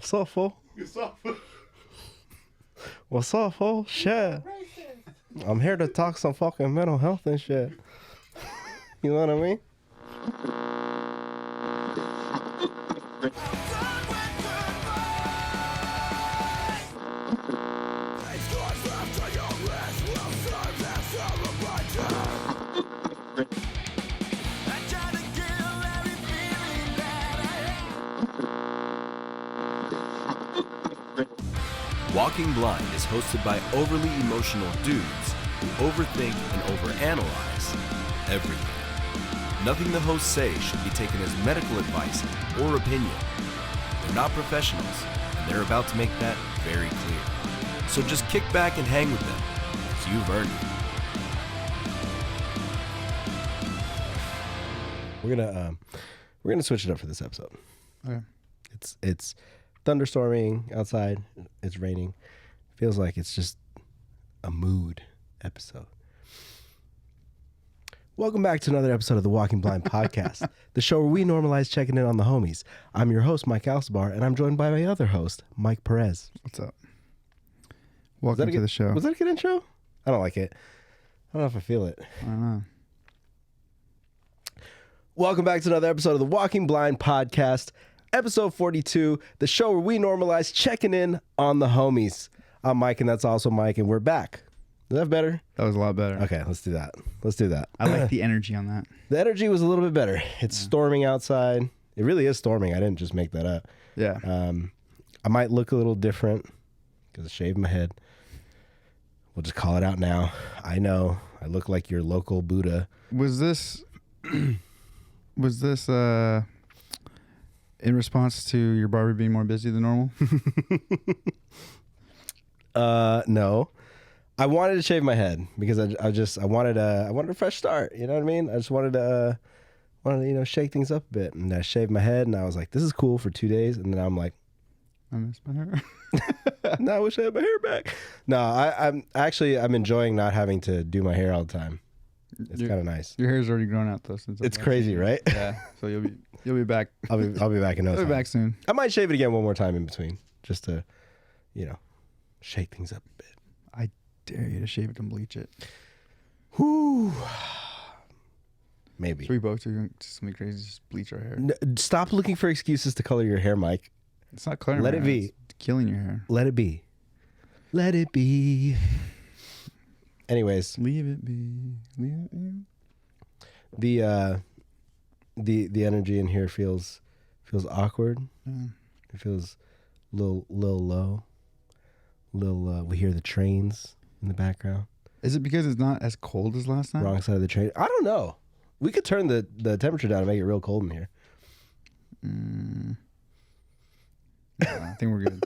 What's up, fool? What's up, fool? Shit. I'm here to talk some fucking mental health and shit. You know what I mean? Walking Blind is hosted by overly emotional dudes who overthink and overanalyze everything. Nothing the hosts say should be taken as medical advice or opinion. They're not professionals, and they're about to make that very clear. So just kick back and hang with them, because you've earned it. We're gonna switch it up for this episode. Okay. It's thunderstorming outside. It's raining. Feels like it's just a mood episode. Welcome back to another episode of the Walking Blind podcast, the show where we normalize checking in on the homies. I'm your host, Mike Alsaybar, and I'm joined by my other host, Mike Perez. What's up? Welcome to the show. Was that a good intro? I don't like it. I don't know if I feel it. I don't know. Welcome back to another episode of the Walking Blind podcast, episode 42, the show where we normalize checking in on the homies. I'm Mike, and that's also Mike, and we're back. Is that better? That was a lot better. Okay, let's do that. Let's do that. I like the energy on that. The energy was a little bit better. It's storming outside. It really is storming. I didn't just make that up. Yeah. I might look a little different because I shaved my head. We'll just call it out now. I know. I look like your local Buddha. Was this in response to your barber being more busy than normal? No. I wanted to shave my head because I wanted a fresh start. You know what I mean? I just wanted to shake things up a bit, and I shaved my head, and I was like, this is cool for 2 days, and then I'm like, I miss my hair. now I wish I had my hair back. No, I'm enjoying not having to do my hair all the time. It's kind of nice. Your hair's already grown out though since it's crazy, right? Yeah. So you'll be back. I'll be back in no time. I'll be back soon. I might shave it again one more time in between, just to, shake things up a bit. I dare you to shave it and bleach it. Whoo. Maybe. So we both are something crazy, just bleach our hair. Stop looking for excuses to color your hair, Mike. It's not coloring. Let it be. It's killing your hair. Let it be. Let it be. Anyways, Leave it be. Leave it be. the energy in here feels awkward. Yeah. It feels a little low. We hear the trains in the background. Is it because it's not as cold as last time? Wrong side of the train. I don't know. We could turn the temperature down and make it real cold in here. I think we're good.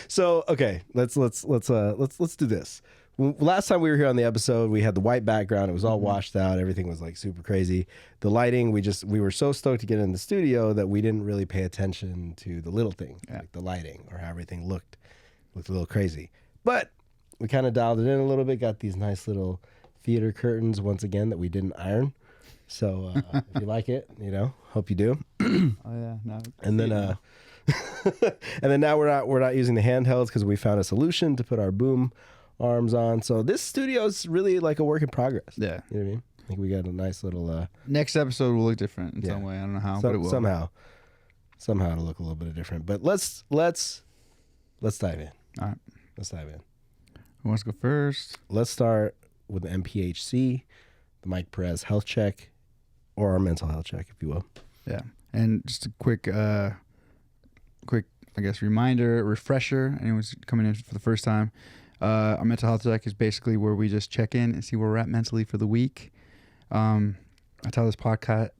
So okay, let's do this. Last time we were here on the episode, we had the white background. It was all washed out. Everything was like super crazy. The lighting, we were so stoked to get in the studio that we didn't really pay attention to the little things, like the lighting or how everything looked a little crazy. But we kind of dialed it in a little bit. Got these nice little theater curtains once again that we didn't iron. So if you like it, hope you do. Oh yeah, no. And then and then now we're not using the handhelds because we found a solution to put our boom arms on. So this studio is really like a work in progress. Yeah. You know what I mean? I think we got a nice little Next episode will look different in some way. I don't know how, but it will. Somehow it'll look a little bit different. But let's dive in. All right. Let's dive in. Who wants to go first? Let's start with the MPHC, the Mike Perez health check, or our mental health check, if you will. Yeah. And just a quick I guess refresher, anyone's coming in for the first time. Our mental health check is basically where we just check in and see where we're at mentally for the week. That's how this podcast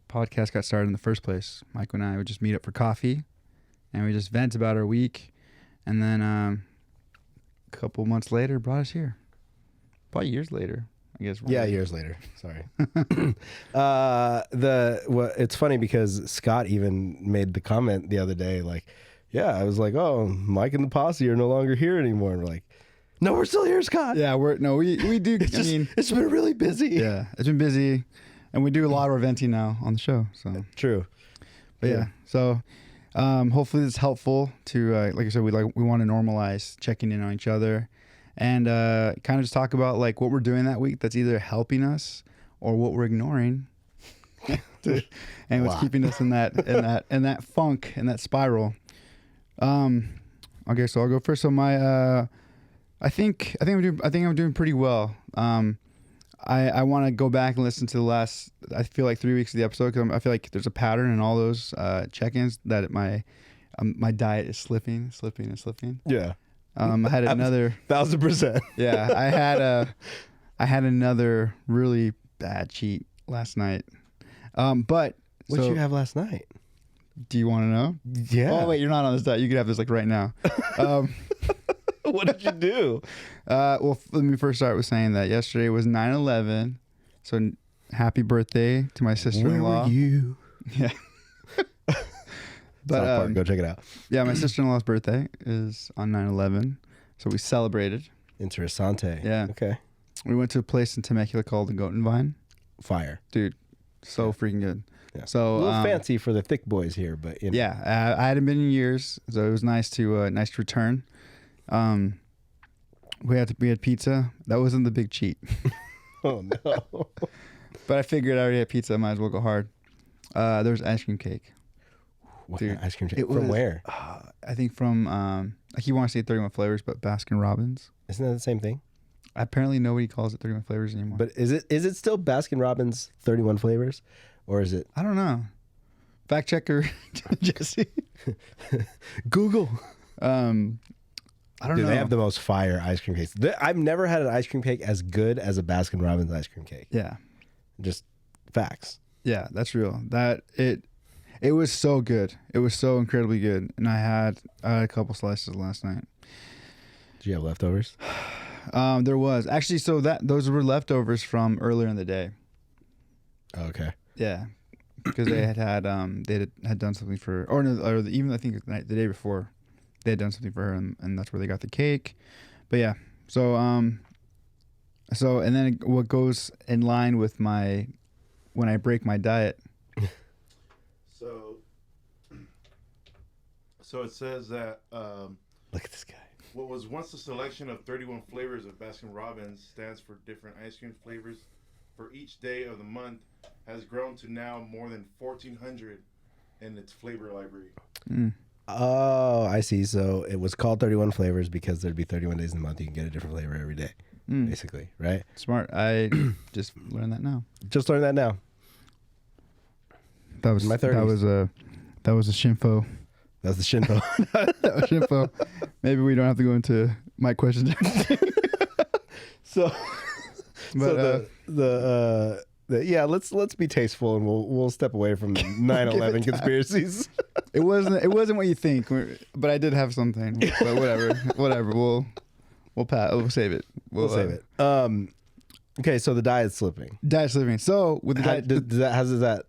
got started in the first place. Mike and I would just meet up for coffee and we just vent about our week, and then a couple months later brought us here. Probably years later, I guess. Years later. Sorry. It's funny because Scott even made the comment the other day, like, I was like, oh, Mike and the posse are no longer here anymore. And we're like, no, we're still here, Scott. Yeah, we do. It's been really busy. Yeah, it's been busy, and we do a lot of our venting now on the show. So true. But yeah, so Hopefully it's helpful to, like I said, we want to normalize checking in on each other and kind of just talk about like what we're doing that week that's either helping us or what we're ignoring. And what's keeping us in that funk and that spiral. Okay, so I'll go first. So my I think I'm doing pretty well. I want to go back and listen to the last, I feel like 3 weeks of the episode, because I feel like there's a pattern in all those check-ins that my diet is slipping. Yeah. I had another 1,000%. Yeah, I had another really bad cheat last night. But what did you have last night? Do you want to know? Yeah. Oh wait, you're not on this diet. You could have this like right now. What did you do? Well, let me first start with saying that yesterday was 9/11. So happy birthday to my sister-in-law. Where were you? Yeah. But South Park, go check it out. Yeah, my sister-in-law's birthday is on 9/11. So we celebrated. Interessante. Yeah. Okay. We went to a place in Temecula called the Goat and Vine. Fire. Dude, so freaking good. Yeah. So a little fancy for the thick boys here, but you know. Yeah, I hadn't been in years, so it was nice to return. We had pizza. That wasn't the big cheat. Oh no. But I figured I already had pizza. I might as well go hard. There was ice cream cake. What Dude, kind of ice cream cake? From where? I think from like you want to say 31 flavors, but Baskin Robbins. Isn't that the same thing? Apparently nobody calls it 31 flavors anymore. But is it still Baskin Robbins 31 flavors? Or is it? I don't know. Fact checker Jesse. Google. I don't know. They have the most fire ice cream cakes. I've never had an ice cream cake as good as a Baskin Robbins ice cream cake. Yeah. Just facts. Yeah, that's real. It was so good. It was so incredibly good. And I had a couple slices last night. Did you have leftovers? There was. Actually, so those were leftovers from earlier in the day. Okay. Yeah. Because they had done something for, or even I think the day before, they had done something for her, and that's where they got the cake. But yeah, so and then what goes in line with when I break my diet. So it says that Look at this guy. what was once a selection of 31 flavors of Baskin Robbins stands for different ice cream flavors for each day of the month has grown to now more than 1,400 in its flavor library. Mm. Oh, I see. So it was called 31 flavors because there'd be 31 days in the month. You can get a different flavor every day, basically, right? Smart. I just learned that now. Just learned that now. That was in my 30s. That was a shinfo. That's the shinpo. That was shinfo. Maybe we don't have to go into my questions. So, But yeah, let's be tasteful and we'll step away from 9/11 conspiracies. It wasn't what you think, but I did have something. But whatever. We'll save it. We'll save it. Okay, so the diet's slipping. Diet slipping. So with the How diet, does that?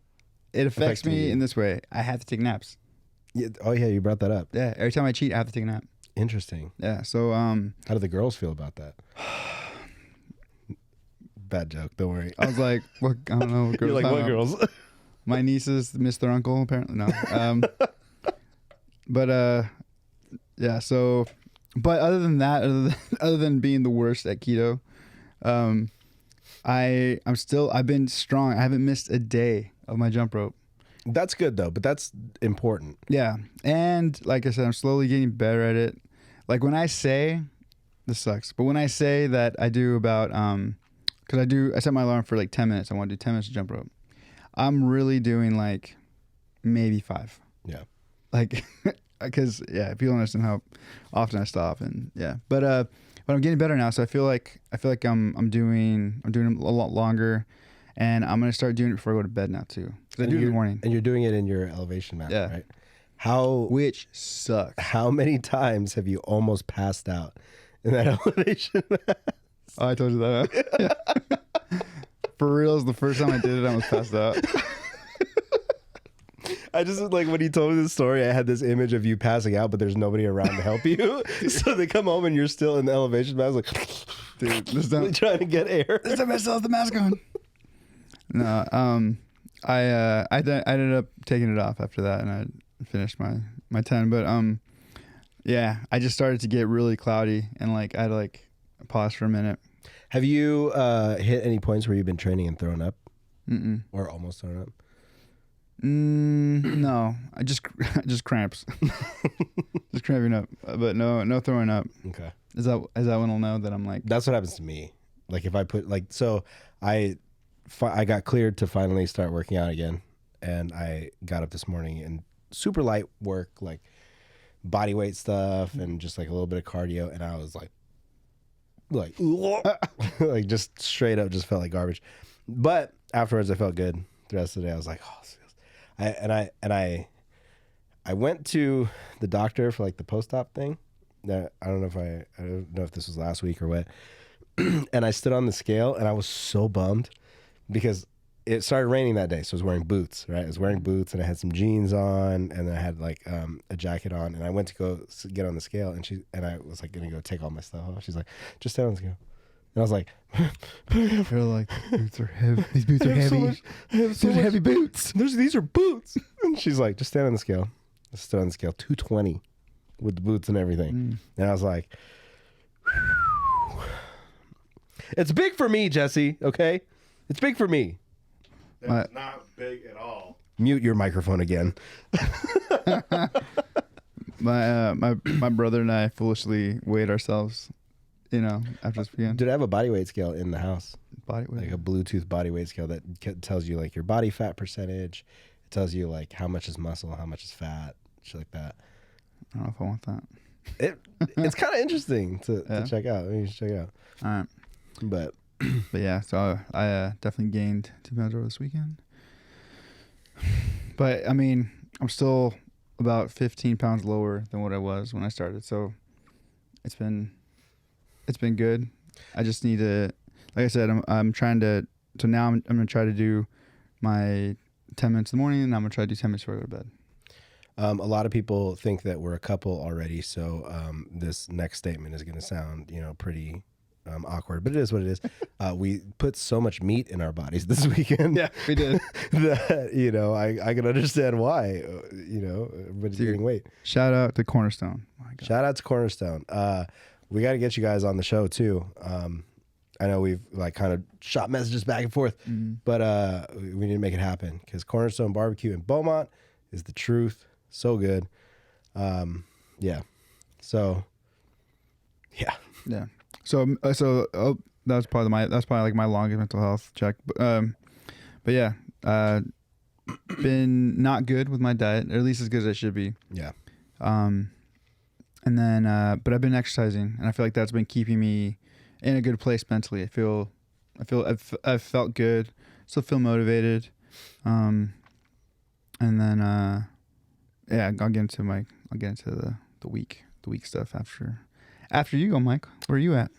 it affects affecting me you? in this way. I have to take naps. Yeah, oh yeah, you brought that up. Yeah, every time I cheat, I have to take a nap. Interesting. Yeah. So How do the girls feel about that? Bad joke. Don't worry. I was like, what? I don't know. What girls You're like, talking what about. girls? My nieces miss their uncle apparently. No. But yeah. So, but other than that, other than being the worst at keto, I've been strong. I haven't missed a day of my jump rope. That's good though, but that's important. Yeah. And like I said, I'm slowly getting better at it. Like when I say, this sucks, but when I say that I do about, cause I set my alarm for like 10 minutes. I want to do 10 minutes of jump rope. I'm really doing like maybe 5. Yeah. Like, cause yeah, people don't understand how often I stop and yeah, but I'm getting better now. So I feel like I'm doing a lot longer. And I'm going to start doing it before I go to bed now, too. Because I do it in the morning. And you're doing it in your elevation mat, Yeah. right? Which sucks. How many times have you almost passed out in that elevation mat? Oh, I told you that. Huh? Yeah. For reals, the first time I did it, I almost passed out. I just, like, when he told me this story, I had this image of you passing out, but there's nobody around to help you. So they come home and you're still in the elevation mat. I was like, Dude, this time, trying to get air. this time I still have the mask on. No, I ended up taking it off after that, and I finished my my 10. But yeah, I just started to get really cloudy, and like I had to like pause for a minute. Have you hit any points where you've been training and thrown up, Mm-mm. or almost thrown up? No, I just cramps, just cramping up, but no throwing up. Okay. Is that when I'll know that I'm like? That's what happens to me. Like if I put like, so I got cleared to finally start working out again, and I got up this morning and super light work, like body weight stuff and just like a little bit of cardio, and I was like like just straight up just felt like garbage. But afterwards I felt good. The rest of the day I was like, oh, I went to the doctor for like the post-op thing. I don't know if this was last week or what. And I stood on the scale and I was so bummed because it started raining that day. So I was wearing boots, right? I was wearing boots and I had some jeans on and I had like a jacket on, and I went to go get on the scale and I was like going to go take all my stuff off. She's like, just stand on the scale. And I was like, They're like, boots are heavy. These boots are heavy. These are heavy boots. These are boots. And she's like, just stand on the scale. I stood on the scale, 220 with the boots and everything. And I was like, it's big for me, Jesse. Okay, it's big for me. That's not big at all. Mute your microphone again. My brother and I foolishly weighed ourselves, after this began. Did I have a body weight scale in the house? Body weight. Like a Bluetooth body weight scale that tells you like your body fat percentage. It tells you like how much is muscle, how much is fat, shit like that. I don't know if I want that. It's kind of interesting to check out. I mean, you should check it out. All right. But yeah, so I definitely gained 2 pounds over this weekend. But I mean, I'm still about 15 pounds lower than what I was when I started. So it's been good. I just need to, like I said, I'm trying to. So now I'm gonna try to do my 10 minutes in the morning, and I'm gonna try to do 10 minutes before I go to bed. a lot of people think that we're a couple already. So this next statement is going to sound, pretty awkward, but it is what it is. We put so much meat in our bodies this weekend. Yeah, we did. That, I can understand why, everybody's gaining weight. Shout out to Cornerstone. My God. Shout out to Cornerstone. We got to get you guys on the show too. I know we've like kind of shot messages back and forth, but we need to make it happen because Cornerstone Barbecue in Beaumont is the truth. So good. Yeah. So, yeah. Yeah. So that's probably like my longest mental health check. But yeah, been not good with my diet, or at least as good as I should be. Yeah. And then, but I've been exercising, and I feel like that's been keeping me in a good place mentally. I've felt good, still feel motivated. And then, yeah, I'll get into the week stuff after you go, Mike. Where are you at?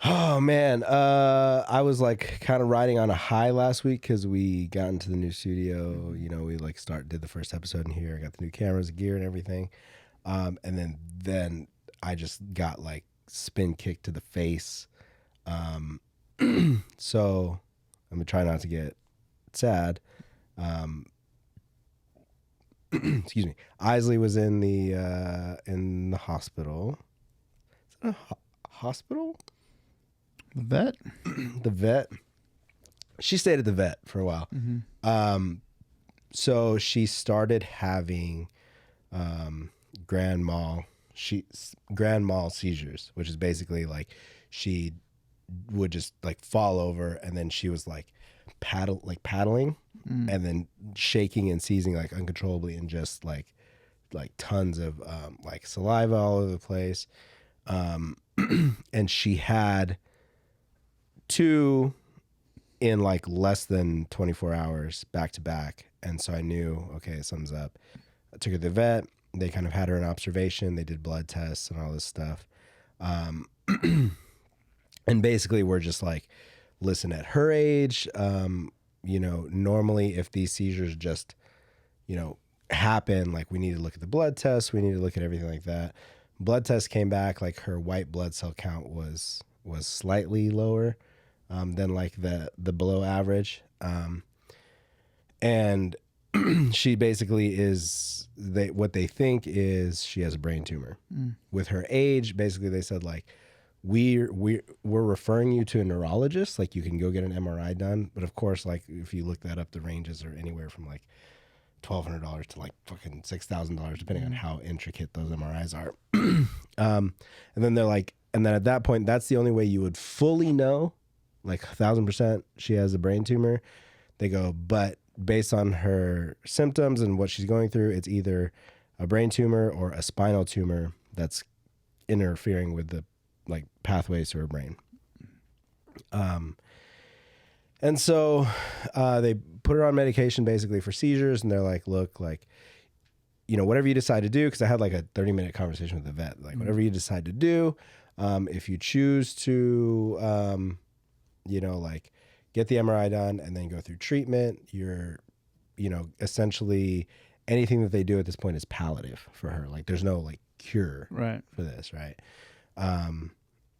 Oh man, I was like kind of riding on a high last week because we got into the new studio. We like did the first episode in here. I got the new cameras, gear, and everything. And then I just got like spin kicked to the face. So I'm gonna try not to get sad. Excuse me. Isley was in the hospital. Is it a hospital? The vet? The vet. She stayed at the vet for a while. Mm-hmm. So she started having grand mal seizures, which is basically like she would just like fall over and then she was like paddling and then shaking and seizing like uncontrollably and just like tons of like saliva all over the place. And she had 2 in like less than 24 hours back to back. And so I knew, okay, something's up. I took her to the vet. They kind of had her in observation. They did blood tests and all this stuff. And basically we're just like, listen, at her age, normally if these seizures just, happen, like we need to look at the blood tests. We need to look at everything like that. Blood test came back, like her white blood cell count was slightly lower than like the below average. And she basically is what they think is she has a brain tumor. With her age, basically they said like we're referring you to a neurologist, like you can go get an MRI done, but of course like if you look that up, the ranges are anywhere from like $1,200 to like fucking $6,000 depending on how intricate those MRIs are. And then they're like, and then at that point that's the only way you would fully know like 1,000% she has a brain tumor. They go, but based on her symptoms and what she's going through, it's either a brain tumor or a spinal tumor that's interfering with the like pathways to her brain. And so they put her on medication basically for seizures, and they're like, look, like, you know, whatever you decide to do, because I had like a 30-minute conversation with the vet, like whatever you decide to do, if you choose to, you know, like get the MRI done and then go through treatment, you're, you know, essentially anything that they do at this point is palliative for her. Like there's no like cure for this, right?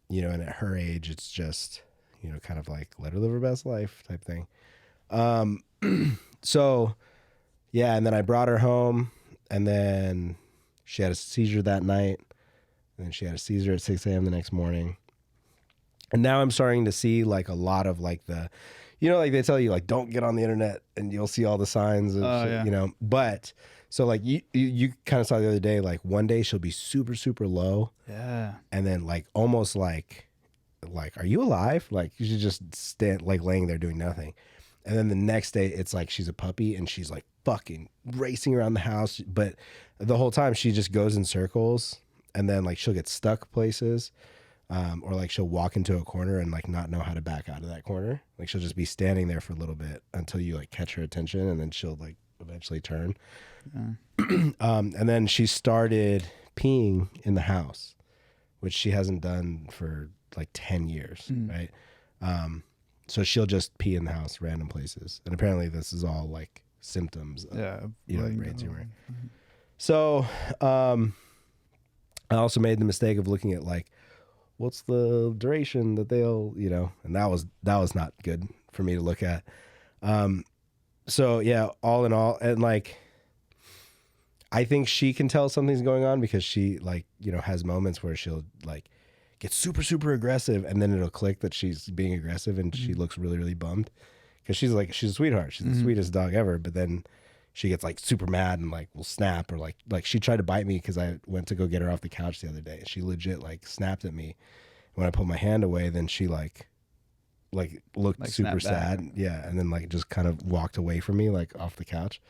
You know, and at her age, it's just, you know, kind of like let her live her best life type thing. So yeah, and then I brought her home, and then she had a seizure that night, and then she had a seizure at 6 a.m. the next morning. And now I'm starting to see like a lot of like the, you know, like they tell you like don't get on the internet and you'll see all the signs of shit, you know. But so like you kind of saw the other day, like one day she'll be super, super low. Yeah. And then like almost like are you alive? Like you should just stand like laying there doing nothing. And then the next day it's like she's a puppy and she's like fucking racing around the house. But the whole time she just goes in circles, and then like she'll get stuck places. Or like she'll walk into a corner and like not know how to back out of that corner. Like she'll just be standing there for a little bit until you like catch her attention, and then she'll like eventually turn. And then she started peeing in the house, which she hasn't done for like 10 years, right? So she'll just pee in the house, random places. And apparently this is all like symptoms of, you know, brain tumor. So I also made the mistake of looking at like, what's the duration that they'll, you know, and that was not good for me to look at. So yeah, all in all, and like, I think she can tell something's going on because she like, you know, has moments where she'll like get super, super aggressive, and then it'll click that she's being aggressive, and she looks really, really bummed because she's a sweetheart. She's the sweetest dog ever. But then she gets like super mad and like will snap, or like she tried to bite me because I went to go get her off the couch the other day. She legit like snapped at me. When I put my hand away, then she like looked like super sad. Yeah. And then like just kind of walked away from me, like off the couch.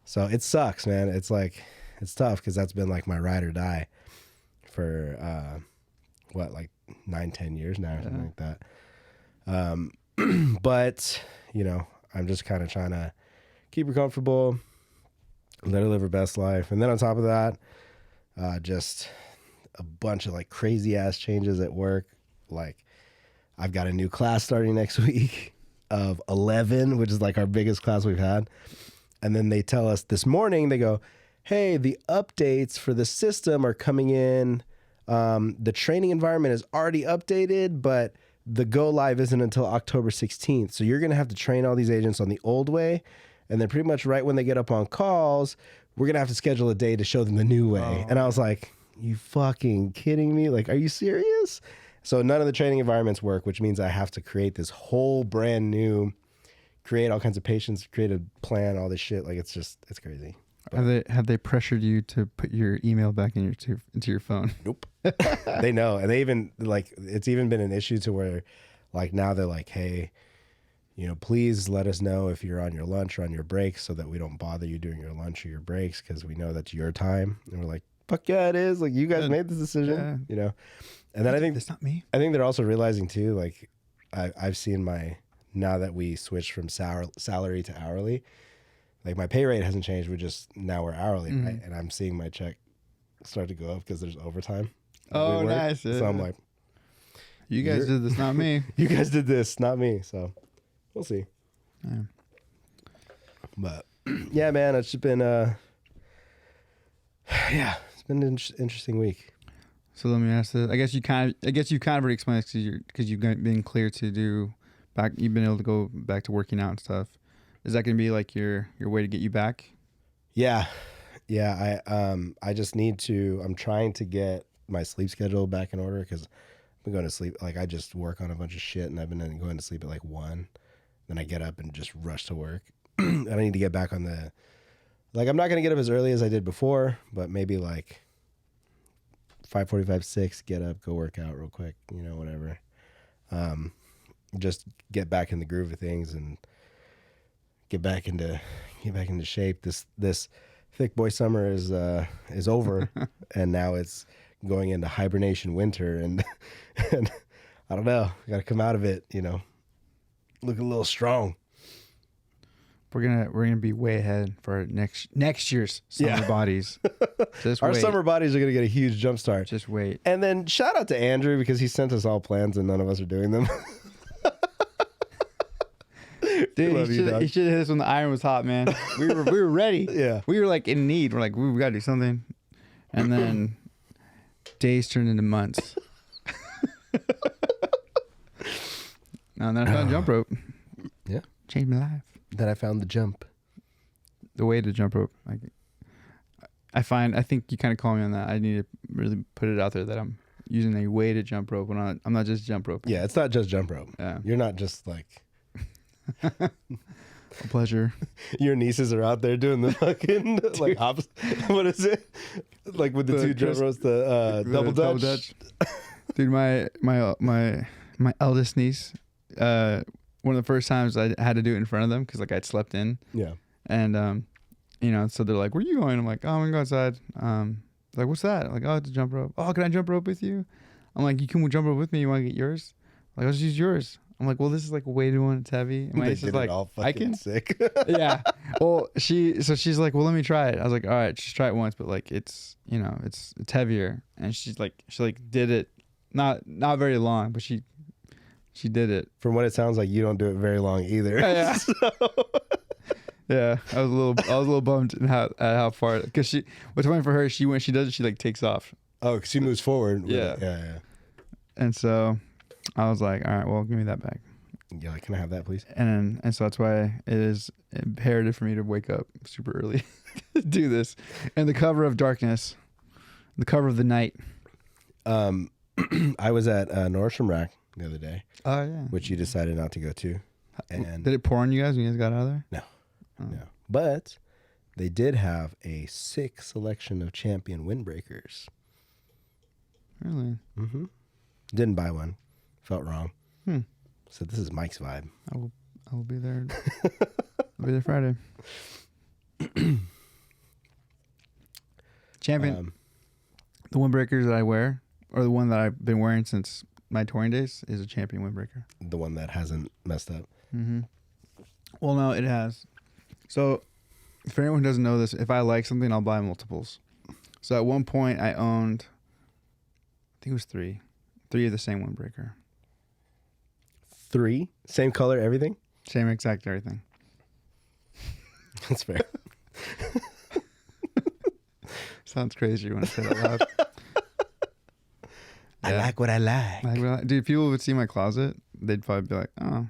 So it sucks, man. It's like, it's tough because that's been like my ride or die for like 9-10 years now or something like that. But you know, I'm just kind of trying to keep her comfortable, let her live her best life. And then on top of that, just a bunch of like crazy ass changes at work. Like I've got a new class starting next week of 11, which is like our biggest class we've had. And then they tell us this morning, they go, hey, the updates for the system are coming in. The training environment is already updated, but the go live isn't until October 16th. So you're going to have to train all these agents on the old way. And then pretty much right when they get up on calls, we're going to have to schedule a day to show them the new way. And I was like, you fucking kidding me? Like, are you serious? So none of the training environments work, which means I have to create this whole brand new, create all kinds of patients, create a plan, all this shit. Like, it's crazy. But have they pressured you to put your email back into your phone? Nope. They know. And they even like, it's even been an issue to where like now they're like, hey, you know, please let us know if you're on your lunch or on your breaks so that we don't bother you during your lunch or your breaks, because we know that's your time. And we're like, fuck yeah, it is. Like, you guys made this decision, you know? And then I think it's not me. I think they're also realizing too, like I've seen now that we switched from salary to hourly, like my pay rate hasn't changed. Now we're hourly, right? And I'm seeing my check start to go up because there's overtime. Oh, nice. So I'm like, you guys did this, not me. You guys did this, not me. So we'll see. Yeah. But yeah, man, it's been it's been an interesting week. So let me ask this. I guess you kind of already explained this because you've been clear to do back. You've been able to go back to working out and stuff. Is that going to be like your way to get you back? Yeah. I just need to. I'm trying to get my sleep schedule back in order because I've been going to sleep. Like I just work on a bunch of shit, and I've been going to sleep at like 1. Then I get up and just rush to work. And I need to get back on the. Like I'm not gonna get up as early as I did before, but maybe like 5:45, 6. Get up, go work out real quick. Whatever. Just get back in the groove of things and get back into shape. This thick boy summer is over, and now it's going into hibernation winter, and I don't know. I got to come out of it, look a little strong. We're gonna be way ahead for next year's summer bodies. Just Our wait. summer bodies are gonna get a huge jump start. Just wait. And then shout out to Andrew because he sent us all plans and none of us are doing them. Dude, he should have hit us when the iron was hot, man. We were ready. Yeah. We were like in need. We're like, we gotta do something. And then days turned into months. And then I found jump rope. Yeah. Changed my life. Then I found the jump. The way to jump rope. I think you kind of call me on that. I need to really put it out there that I'm using a way to jump rope. I'm not just jump rope. Yeah, it's not just jump rope. Yeah. You're not just like A pleasure. your nieces are out there doing the fucking like hops. What is it? Like with the two jump ropes, the double dutch. Dude, my eldest niece, one of the first times I had to do it in front of them because like I'd slept in. Yeah. And so they're like, "Where are you going?" I'm like, "Oh, I'm gonna go outside." Like, "What's that?" I'm like, "Oh, it's a jump rope." "Oh, can I jump rope with you?" I'm like, "You can jump rope with me. You want to get yours?" Like, "I'll just use yours." I'm like, "Well, this is like a weighted one. It's heavy." And my niece is like, all fucking "I can." sick. Yeah. Well, she's like, "Well, let me try it." I was like, "All right, just try it once, but like it's it's heavier." And she did it, not very long, but she did it. From what it sounds like, you don't do it very long either. Yeah. Yeah, I was a little bummed at how far, because what's funny for her, when she does it, she like takes off. Oh, because she moves forward. Yeah. Yeah. And so I was like, all right, well, give me that back. Yeah, like, can I have that, please? And so that's why it is imperative for me to wake up super early to do this. And the cover of darkness, the cover of the night. I was at Nordstrom Rack the other day. Oh, yeah. Which you decided not to go to. And did it pour on you guys when you guys got out of there? No. Oh. No. But they did have a sick selection of champion windbreakers. Really? Mm-hmm. Didn't buy one. Felt wrong. So this is Mike's vibe. I will be there. I'll be there Friday. Champion. The windbreakers that I wear, or the one that I've been wearing since my touring days, is a champion windbreaker. The one that hasn't messed up. Mm-hmm. Well, no, it has. So, for anyone who doesn't know this, if I like something, I'll buy multiples. So at one point, I owned, I think it was three of the same windbreaker. 3? Same color, everything? Same exact everything. That's fair. Sounds crazy when I say that loud. I like what I like. Dude, if people would see my closet, they'd probably be like, oh.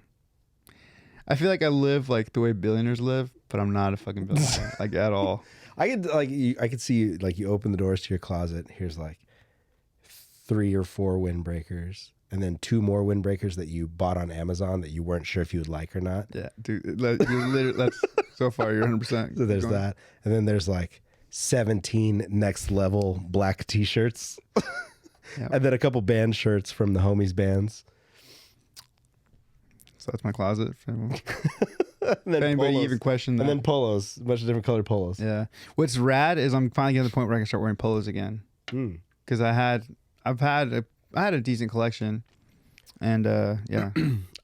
I feel like I live like the way billionaires live, but I'm not a fucking billionaire, like at all. I could see you, like, you open the doors to your closet. Here's like 3 or 4 windbreakers, and then 2 more windbreakers that you bought on Amazon that you weren't sure if you would like or not. Yeah, dude, you're literally, that's so far, you're 100%. So there's that, and then there's like 17 next level black T-shirts, Yep. and then a couple band shirts from the homies bands. So that's my closet. And If then anybody polos. even questioned that. And then polos, a bunch of different colored polos. Yeah. What's rad is I'm finally getting to the point where I can start wearing polos again. Because I had a decent collection, and yeah.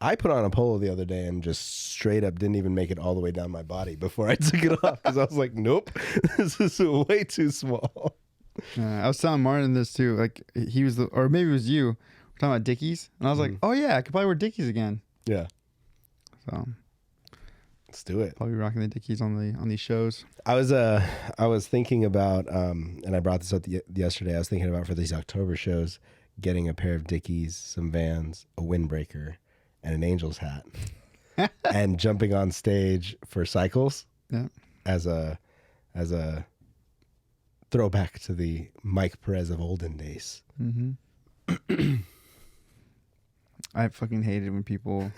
I put on a polo the other day and just straight up didn't even make it all the way down my body before I took it off because I was like, nope, this is way too small. I was telling Martin this too. Like he was or maybe it was you. We're talking about Dickies, and I was like, oh yeah, I could probably wear Dickies again. Yeah. So let's do it. Probably rocking the Dickies on these shows. I was thinking about and I brought this up yesterday. I was thinking about for these October shows getting a pair of Dickies, some Vans, a windbreaker, and an Angels hat. and jumping on stage for cycles. Yeah. As a throwback to the Mike Perez of olden days. Mm-hmm. I fucking hated when people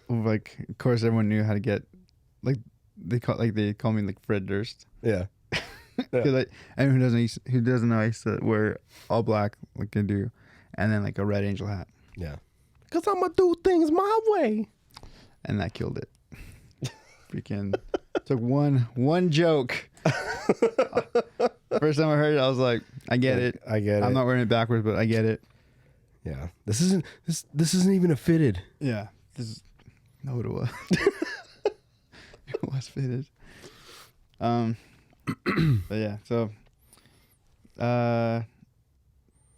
like. Of course, everyone knew how to get like they call me like Fred Durst. Yeah. Cause like anyone who doesn't know, I used to wear all black like I do, and then like a red angel hat. Yeah. Cause I'm gonna do things my way. And that killed it. Freaking took one joke. First time I heard it, I was like, I get it. I get it. I'm not wearing it backwards, but I get it. Yeah. This isn't even a fitted. Yeah. This is no, it was. It was fitted. But yeah, so I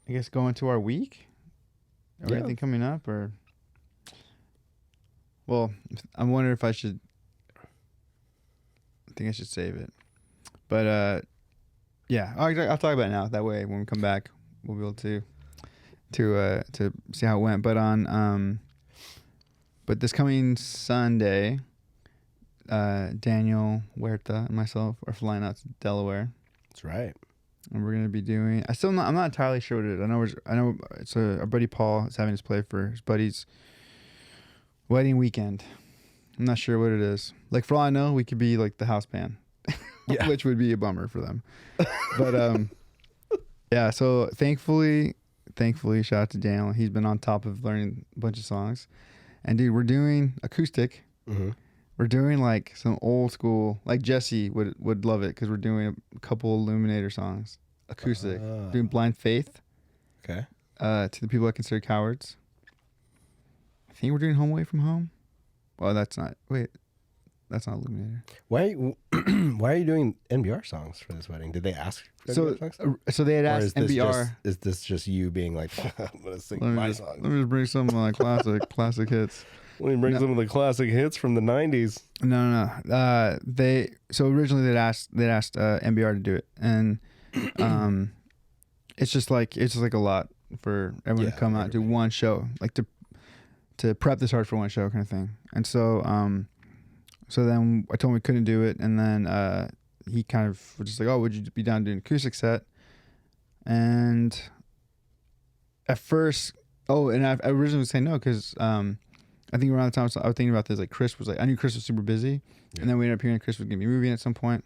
guess going to our week. Anything coming up, or well, I'm wondering if I should. I think I should save it, but yeah, I'll talk about it now. That way, when we come back, we'll be able to see how it went. But but this coming Sunday, Daniel Huerta and myself are flying out to Delaware. That's right. And we're gonna be doing. I'm not entirely sure what it is. I know it's our buddy Paul is having us play for his buddy's wedding weekend. I'm not sure what it is. Like for all I know, we could be like the house band, which would be a bummer for them. But yeah. So thankfully, shout out to Daniel. He's been on top of learning a bunch of songs, and dude, we're doing acoustic. Mm-hmm. We're doing like some old school, like Jesse would love it because we're doing a couple Illuminator songs, acoustic. Doing Blind Faith. Okay. To the people I consider cowards. I think we're doing Home Away from Home. Well, that's not Illuminator. Why are you doing NBR songs for this wedding? Did they ask for NBR songs? So they had Or asked NBR. Is this just you being like, I'm gonna sing my songs? Let me just bring some of my classic hits. Let me bring some of the classic hits from the '90s. No. Originally they'd asked NBR to do it, and it's just like a lot for everyone to come out and do one show, like to prep this hard for one show kind of thing. And so then I told him we couldn't do it, and then he kind of was just like, oh, would you be down doing an acoustic set? And at first, and I originally was saying no because I think around the time I was thinking about this, like Chris was like, I knew Chris was super busy, and then we ended up hearing Chris was gonna be moving at some point.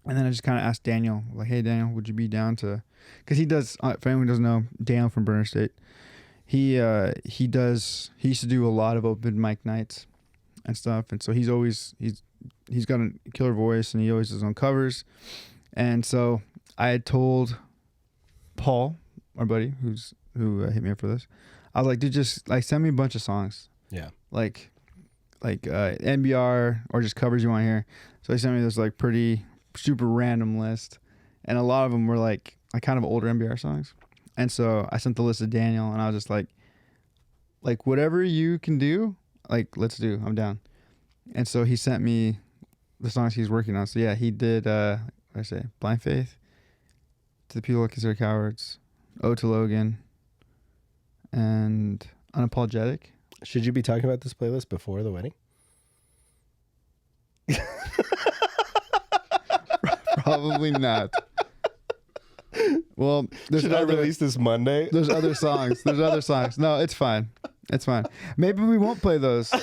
And then I just kind of asked Daniel, like, hey Daniel, would you be down to? Because he does. For anyone who doesn't know, Daniel from Burner State, he used to do a lot of open mic nights and stuff, and so he's got a killer voice, and he always does his own covers. And so I had told Paul, our buddy, who hit me up for this. I was like, dude, just like send me a bunch of songs. Yeah. Like NBR or just covers you want to hear. So he sent me this like pretty super random list, and a lot of them were like kind of older NBR songs. And so I sent the list to Daniel, and I was just like whatever you can do, like let's do. I'm down. And so he sent me the songs he's working on. So yeah, he did. Blind Faith, To the People I Consider Cowards, Ode to Logan, and Unapologetic. Should you be talking about this playlist before the wedding? Probably not. Well, should I release this Monday? There's other songs. No, it's fine. Maybe we won't play those.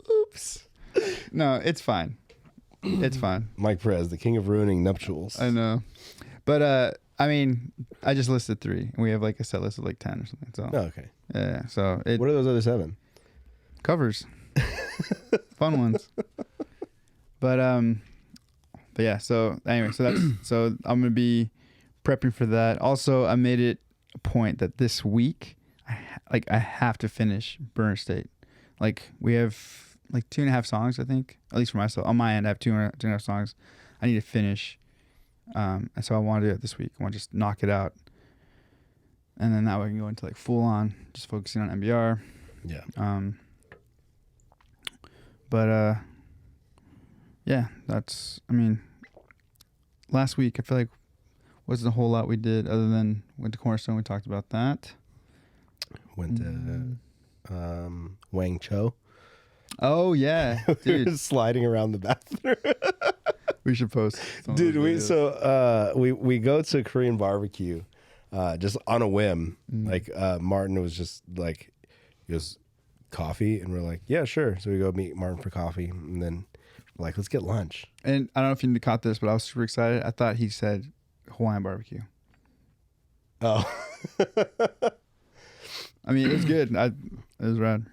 Oops. No, it's fine. Mike Perez, the king of ruining nuptials. I know. But I mean, I just listed 3, and we have like a set list of like 10 or something. So okay. Yeah. So what are those other 7? Covers. Fun ones. But yeah. So anyway, so I'm gonna be prepping for that. Also, I made it a point that this week, I have to finish Burner State. Like we have like 2.5 songs, I think, at least for myself. On my end, I have 2.5 songs I need to finish. And so I want to do it this week. I want to just knock it out. And then that way I can go into like full on, just focusing on NBR. Yeah. But yeah, last week I feel like wasn't a whole lot we did other than went to Cornerstone. We talked about that. Went to Wang Cho. Oh yeah, We were dude. sliding around the bathroom. We should post. some of Dude, those videos. we go to Korean barbecue just on a whim. Like Martin was just like, he goes, coffee? And we're like, yeah, sure. So we go meet Martin for coffee. And then we're like, let's get lunch. And I don't know if you caught this, but I was super excited. I thought he said Hawaiian barbecue. Oh. I mean, it was good. It was rad.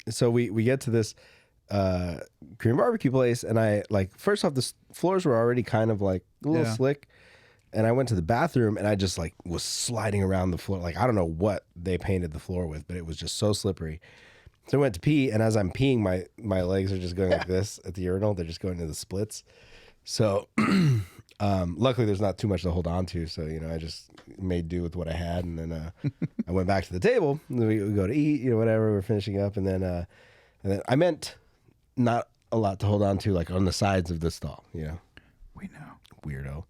So we get to this Korean barbecue place, and I like, first off, the floors were already kind of like a little Yeah. slick, and I went to the bathroom and I just like was sliding around the floor. Like, I don't know what they painted the floor with, but it was just so slippery. So I went to pee, and as I'm peeing, my legs are just going like this at the urinal. They're just going to the splits. So luckily there's not too much to hold on to, so I just made do with what I had, and then I went back to the table, and then we go to eat, whatever, we're finishing up, and then I meant not a lot to hold on to, like on the sides of the stall, We know. weirdo.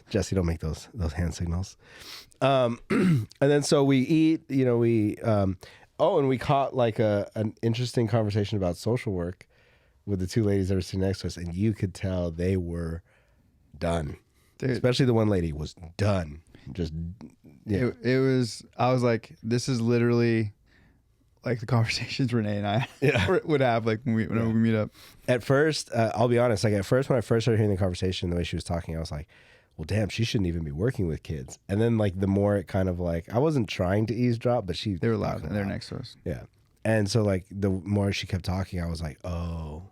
Jesse, don't make those hand signals. And then so we eat, and we caught like an interesting conversation about social work with the two ladies that were sitting next to us, and you could tell they were done. Dude. Especially the one lady was done. Just yeah. It was. I was like, this is literally like the conversations Renee and I would have like whenever we meet up. At first, I'll be honest. Like at first, when I first started hearing the conversation, the way she was talking, I was like, "Well, damn, she shouldn't even be working with kids." And then, like, the more it kind of like, I wasn't trying to eavesdrop, but They were loud and they're next to us. Yeah. And so, like, the more she kept talking, I was like, "Oh,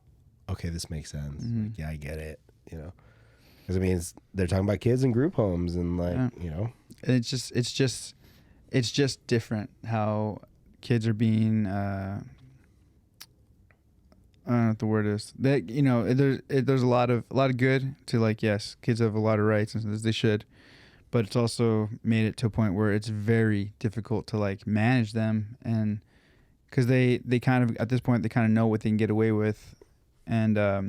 okay, this makes sense. Like, yeah, I get it." Because I mean, they're talking about kids in group homes, and like, And it's just different how kids are being. I don't know what the word is. That there's a lot of good to, like, yes, kids have a lot of rights and as they should, but it's also made it to a point where it's very difficult to like manage them, and because they kind of at this point they kind of know what they can get away with, and I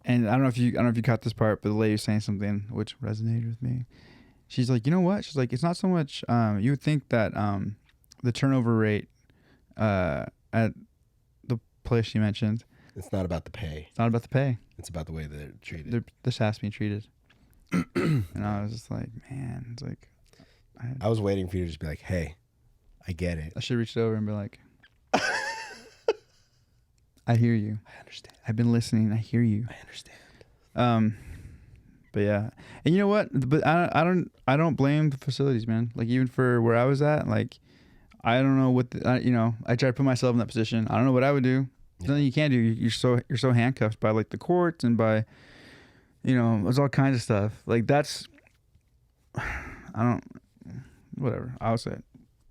don't know if you caught this part, but the lady was saying something which resonated with me. She's like, you know what? She's like, it's not so much. You would think that the turnover rate at the place she mentioned. it's not about the pay. It's not about the pay. It's about the way they're treated. The staff's being treated. And I was just like, man, it's like, I was waiting for you to just be like, "Hey, I get it. I should reach over and be like, I hear you. I understand. I've been listening. I hear you. I understand." But yeah, and you know what? But I don't blame the facilities, man. Like, even for where I was at, like, I don't know what I try to put myself in that position. I don't know what I would do. There's nothing you can't do. You're so handcuffed by like the courts and by, there's all kinds of stuff. Like that's, whatever. I'll say it.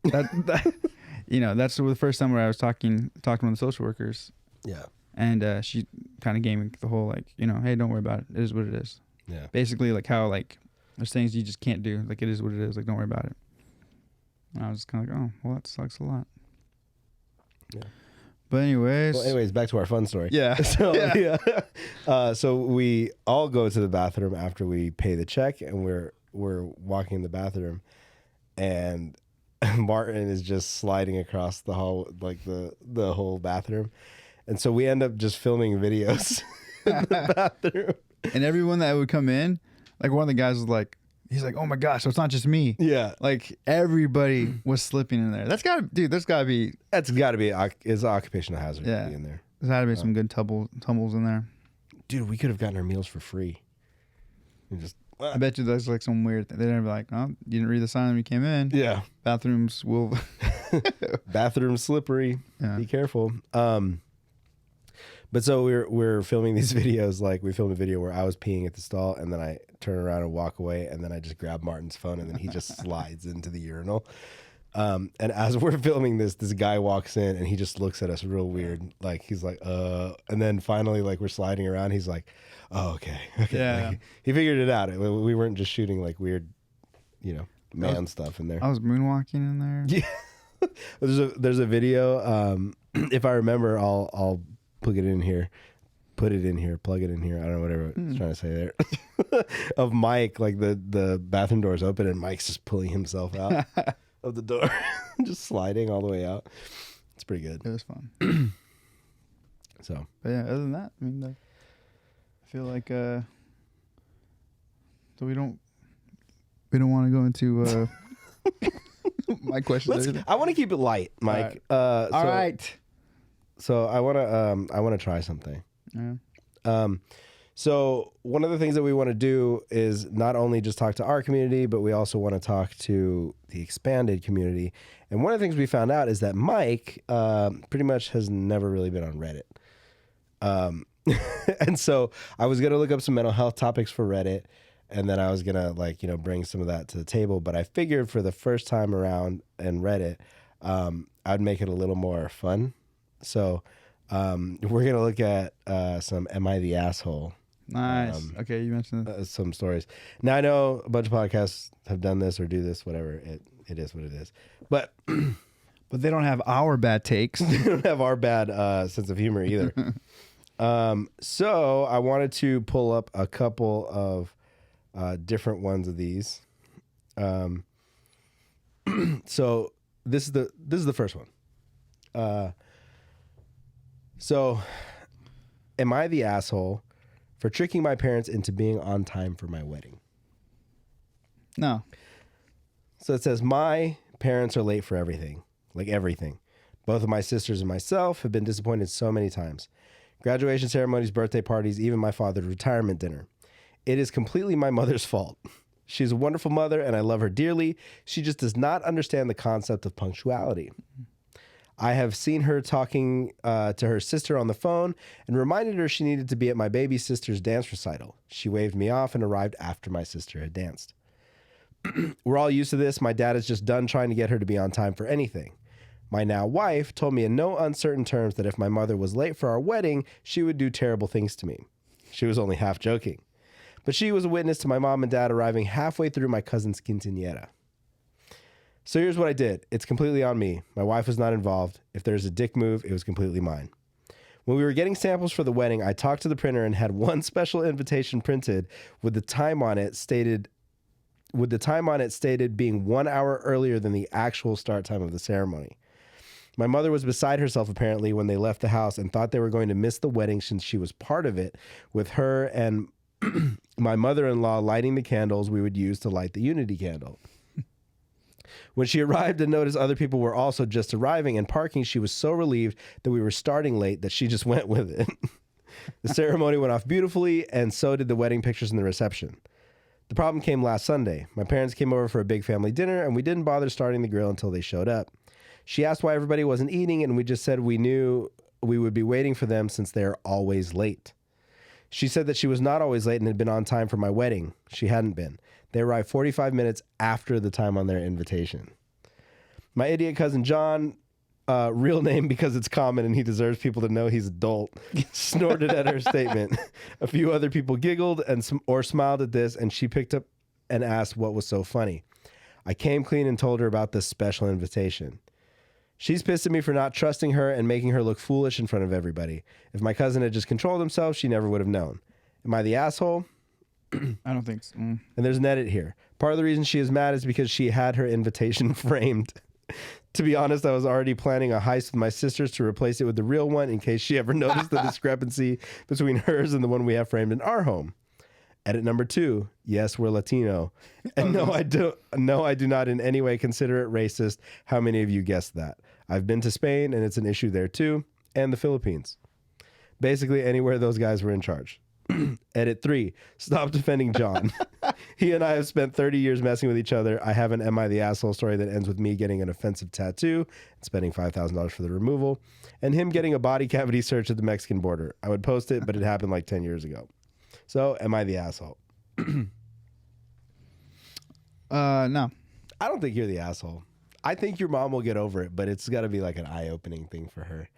That that's the first time where I was talking to one of the social workers. Yeah. And she kind of gave me the whole like, hey, don't worry about it. It is what it is. Yeah. Basically, like how like there's things you just can't do. Like, it is what it is. Like, don't worry about it. And I was just kind of like, oh, well, that sucks a lot. Yeah. But anyways, back to our fun story. Yeah. So so we all go to the bathroom after we pay the check, and we're walking in the bathroom, and Martin is just sliding across the hall, like the whole bathroom, and so we end up just filming videos in the bathroom. And everyone that would come in, like one of the guys was like, he's like, oh my gosh, so it's not just me. Yeah. Like everybody was slipping in there. That's gotta be It's an occupational hazard to be in there. There's gotta be some good tumbles in there. Dude, we could have gotten our meals for free. I bet you that's like some weird thing. They're gonna be like, oh, you didn't read the sign when you came in. Yeah. Bathrooms will. Bathroom slippery. Yeah. Be careful. But so we're filming these videos. Like, we filmed a video where I was peeing at the stall, and then I turn around and walk away, and then I just grab Martin's phone, and then he just slides into the urinal. And as we're filming this guy walks in, and he just looks at us real weird. Like, he's like, and then finally, like, we're sliding around. He's like, oh, okay. Yeah. Like, he figured it out. We weren't just shooting like weird, man stuff in there. I was moonwalking in there. Yeah. There's a video. If I remember, I'll put it in here. put it in here, plug it in here. I don't know whatever I was trying to say there. Of Mike, like the bathroom door's open and Mike's just pulling himself out of the door, just sliding all the way out. It's pretty good. It was fun. So, But yeah, other than that, I mean, I feel like so we don't want to go into my question. I want to keep it light, Mike. All right. So I want to try something. Yeah. So one of the things that we want to do is not only just talk to our community, but we also want to talk to the expanded community. And one of the things we found out is that Mike pretty much has never really been on Reddit. And so I was going to look up some mental health topics for Reddit, and then I was going to bring some of that to the table. But I figured for the first time around in Reddit, I'd make it a little more fun. So we're going to look at some Am I the Asshole? Nice. Okay, you mentioned Some stories. Now, I know a bunch of podcasts have done this or do this, whatever. It is what it is. But they don't have our bad takes. they don't have our bad sense of humor either. So I wanted to pull up a couple of different ones of these. So this is the first one. So am I the asshole for tricking my parents into being on time for my wedding? No. So it says, my parents are late for everything, like everything. Both of my sisters and myself have been disappointed so many times. Graduation ceremonies, birthday parties, even my father's retirement dinner. It is completely my mother's fault. She's a wonderful mother and I love her dearly. She just does not understand the concept of punctuality. I have seen her talking to her sister on the phone and reminded her she needed to be at my baby sister's dance recital. She waved me off and arrived after my sister had danced. We're all used to this. My dad is just done trying to get her to be on time for anything. My now wife told me in no uncertain terms that if my mother was late for our wedding, she would do terrible things to me. She was only half joking. But she was a witness to my mom and dad arriving halfway through my cousin's quinceañera. So here's what I did. It's completely on me. My wife was not involved. If there's a dick move, it was completely mine. When we were getting samples for the wedding, I talked to the printer and had one special invitation printed with the time on it stated being 1 hour earlier than the actual start time of the ceremony. My mother was beside herself apparently when they left the house and thought they were going to miss the wedding since she was part of it, with her and my mother-in-law lighting the candles we would use to light the unity candle. When she arrived and noticed other people were also just arriving and parking, she was so relieved that we were starting late that she just went with it. The ceremony went off beautifully, and so did the wedding pictures and the reception. The problem came last Sunday. My parents came over for a big family dinner, and we didn't bother starting the grill until they showed up. She asked why everybody wasn't eating, and we just said we knew we would be waiting for them since they're always late. She said that she was not always late and had been on time for my wedding. She hadn't been. They arrived 45 minutes after the time on their invitation. My idiot cousin John, real name because it's common and he deserves people to know he's adult, snorted at her statement. A few other people giggled or smiled at this, and she picked up and asked what was so funny. I came clean and told her about this special invitation. She's pissed at me for not trusting her and making her look foolish in front of everybody. If my cousin had just controlled himself, she never would have known. Am I the asshole? I don't think so. And there's an edit here. Part of the reason she is mad is because she had her invitation framed. To be honest, I was already planning a heist with my sisters to replace it with the real one in case she ever noticed the discrepancy between hers and the one we have framed in our home. Edit number 2. Yes, we're Latino. And no, I do not in any way consider it racist. How many of you guessed that? I've been to Spain and it's an issue there too. And the Philippines. Basically anywhere those guys were in charge. Edit 3. Stop defending John. He and I have spent 30 years messing with each other. I have an Am I the Asshole story that ends with me getting an offensive tattoo and spending $5,000 for the removal, and him getting a body cavity search at the Mexican border. I would post it, but it happened like 10 years ago. So, am I the asshole? No. I don't think you're the asshole. I think your mom will get over it, but it's got to be like an eye-opening thing for her.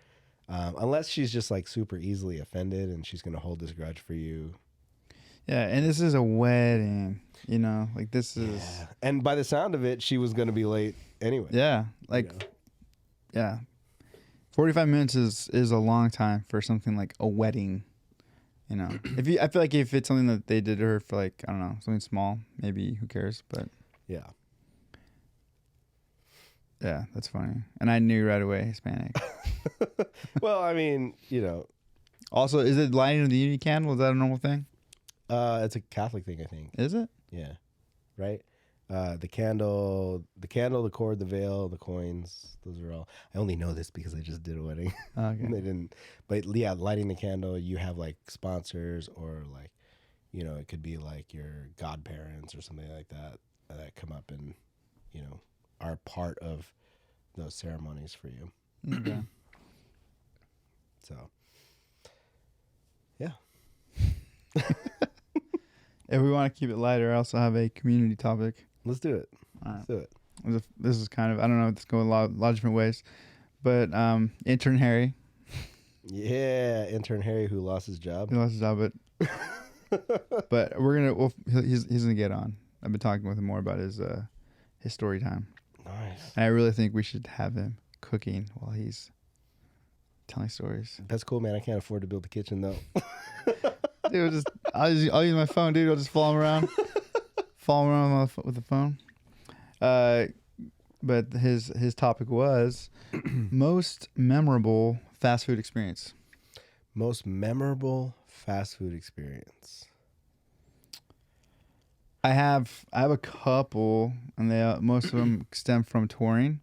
Unless she's just like super easily offended and she's going to hold this grudge for you. Yeah, and this is a wedding, you know, like this is. Yeah. And by the sound of it, she was going to be late anyway. Yeah, like, you know? Yeah. 45 minutes is a long time for something like a wedding. you know, I feel like if it's something that they did to her for like, I don't know, something small, maybe who cares? But Yeah. yeah, that's funny. And I knew right away Hispanic. Well, I mean, you know, Also, is it lighting of the unity candle? Is that a normal thing? it's a Catholic thing, I think. Is it? Yeah. Right? The candle, the cord, the veil, the coins, those are all. I only know this because I just did a wedding. Okay. They didn't, but yeah, lighting the candle, you have like sponsors or like, you know, it could be like your godparents or something like that that come up and, you know, are part of those ceremonies for you. Okay. So, yeah. If we want to keep it lighter, I also have a community topic. Let's do it. All right. Let's do it. This is kind of, I don't know, it's going a lot of different ways. But intern Harry, Yeah, intern Harry who lost his job. he lost his job, but he's gonna get on. I've been talking with him more about his story time. Nice. And I really think we should have him cooking while he's telling stories. That's cool, man. I can't afford to build a kitchen though. Dude, I'll use my phone, dude. I'll just follow him around, with the phone. But his topic was most memorable fast food experience. Most memorable fast food experience. I have a couple, and most of them stem from touring.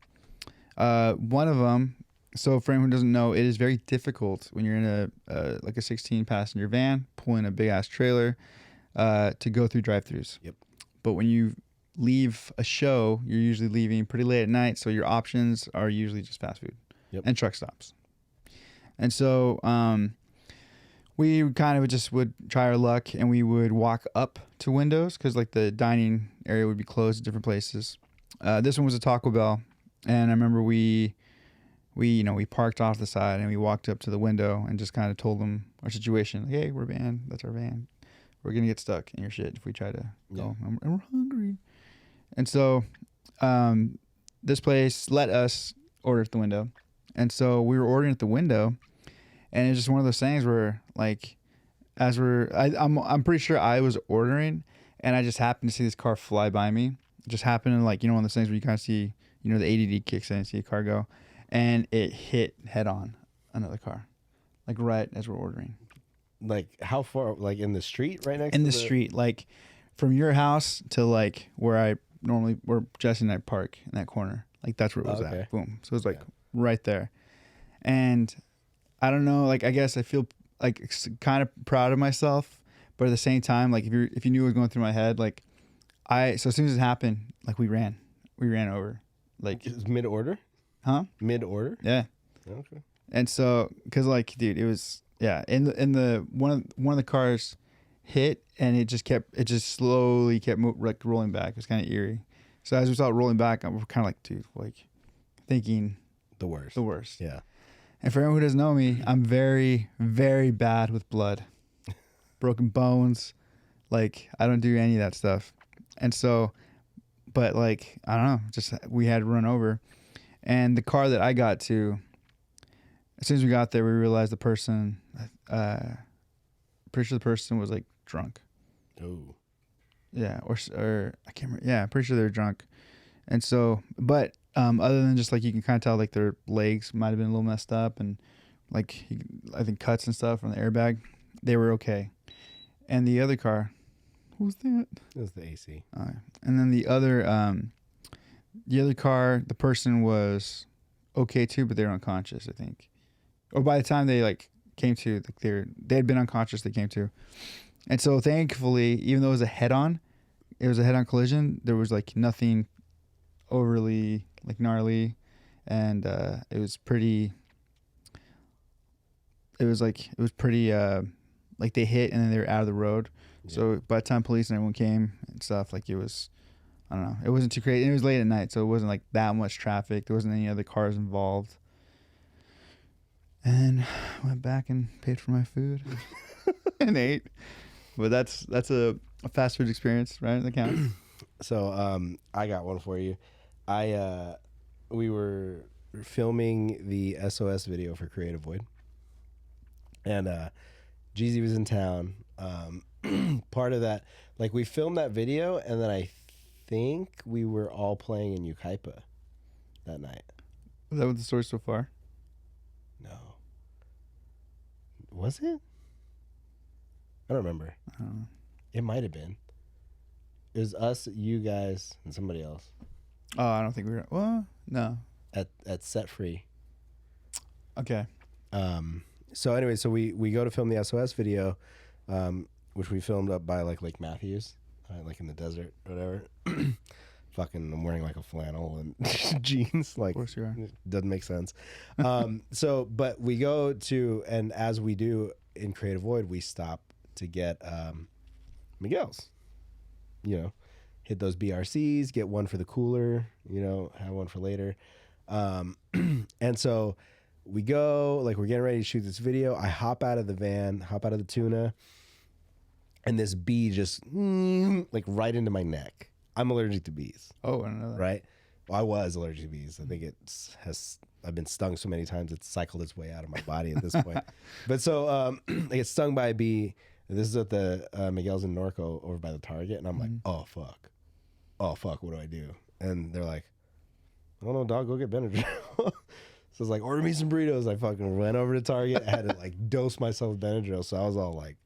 One of them. So for anyone who doesn't know, it is very difficult when you're in a 16 passenger van pulling a big ass trailer to go through drive-thrus. Yep. But when you leave a show, you're usually leaving pretty late at night, so your options are usually just fast food and truck stops. And so we kind of just would try our luck, and we would walk up to windows because like the dining area would be closed at different places. This one was a Taco Bell, and I remember we parked off the side and we walked up to the window and just kind of told them our situation. Like, hey, we're a van. That's our van. We're going to get stuck in your shit if we try to go. And we're hungry. And so this place let us order at the window. And so we were ordering at the window. And it's just one of those things where, like, I'm pretty sure I was ordering and I just happened to see this car fly by me. It just happened to, like, one of those things where you kind of see, the ADD kicks in and see a car go. And it hit head on another car, like right as we're ordering. Like how far? Like in the street, right next in to the street, like from your house to like where Jesse and I park in that corner. Like that's where it was at. Boom. So it was like right there. And I don't know. Like I guess I feel like kind of proud of myself, but at the same time, like if you knew what was going through my head, like so as soon as it happened, like we ran over. Like it was mid order. Huh? Mid order? Yeah. Okay. And so, cause like, dude, it was, in the one of the cars hit and it just slowly kept like rolling back. It was kind of eerie. So as we saw it rolling back, we're kind of like, dude, like thinking the worst. Yeah. And for anyone who doesn't know me, I'm very, very bad with blood, broken bones. Like I don't do any of that stuff. And so, but like, I don't know, just we had to run over. And the car that I got to, as soon as we got there, we realized the person, pretty sure the person was like drunk. Oh. Yeah, or I can't remember. Yeah, I'm pretty sure they were drunk. And so, but other than just like you can kind of tell like their legs might have been a little messed up and like I think cuts and stuff from the airbag, they were okay. And the other car, what was that? It was the AC. And then the other car, the person was okay too, but they were unconscious, I think. Or by the time they like came to, like they had been unconscious, they came to. And so thankfully, even though it was a head-on collision, there was like nothing overly like gnarly, and it was pretty like they hit and then they were out of the road. Yeah. So by the time police and everyone came and stuff, like it was, I don't know, it wasn't too crazy. It was late at night, so it wasn't like that much traffic. There wasn't any other cars involved. And went back and paid for my food and ate. But that's a fast food experience, right? That counts. So I got one for you. We were filming the SOS video for Creative Void, and Jeezy was in town. Part of that, like we filmed that video, and then I think we were all playing in Yucaipa that night. Is that what the story so far? No. Was it? I don't remember. It might have been. It was us, you guys, and somebody else Oh, I don't think we were. Well, no. at Set Free. Okay. So anyway, so we go to film the SOS video, which we filmed up by like Lake Matthews, like in the desert, whatever. Fucking, I'm wearing like a flannel and jeans. Like, Of course you are. doesn't make sense. So, but we go to, and as we do in Creative Void, we stop to get Miguel's. You know, hit those BRCs, get one for the cooler. You know, have one for later. And so we go, like we're getting ready to shoot this video. I hop out of the van, hop out of the tuna, and this bee just like right into my neck. I'm allergic to bees. Oh, I don't know that. Right? Well, I was allergic to bees. I think I've been stung so many times it's cycled its way out of my body at this point. But so I get stung by a bee. This is at the Miguel's in Norco over by the Target, and I'm like, oh fuck, what do I do? And they're like, I don't know, dog, go get Benadryl. So it's like, order me some burritos. I fucking went over to Target. I had to like dose myself with Benadryl. So I was all like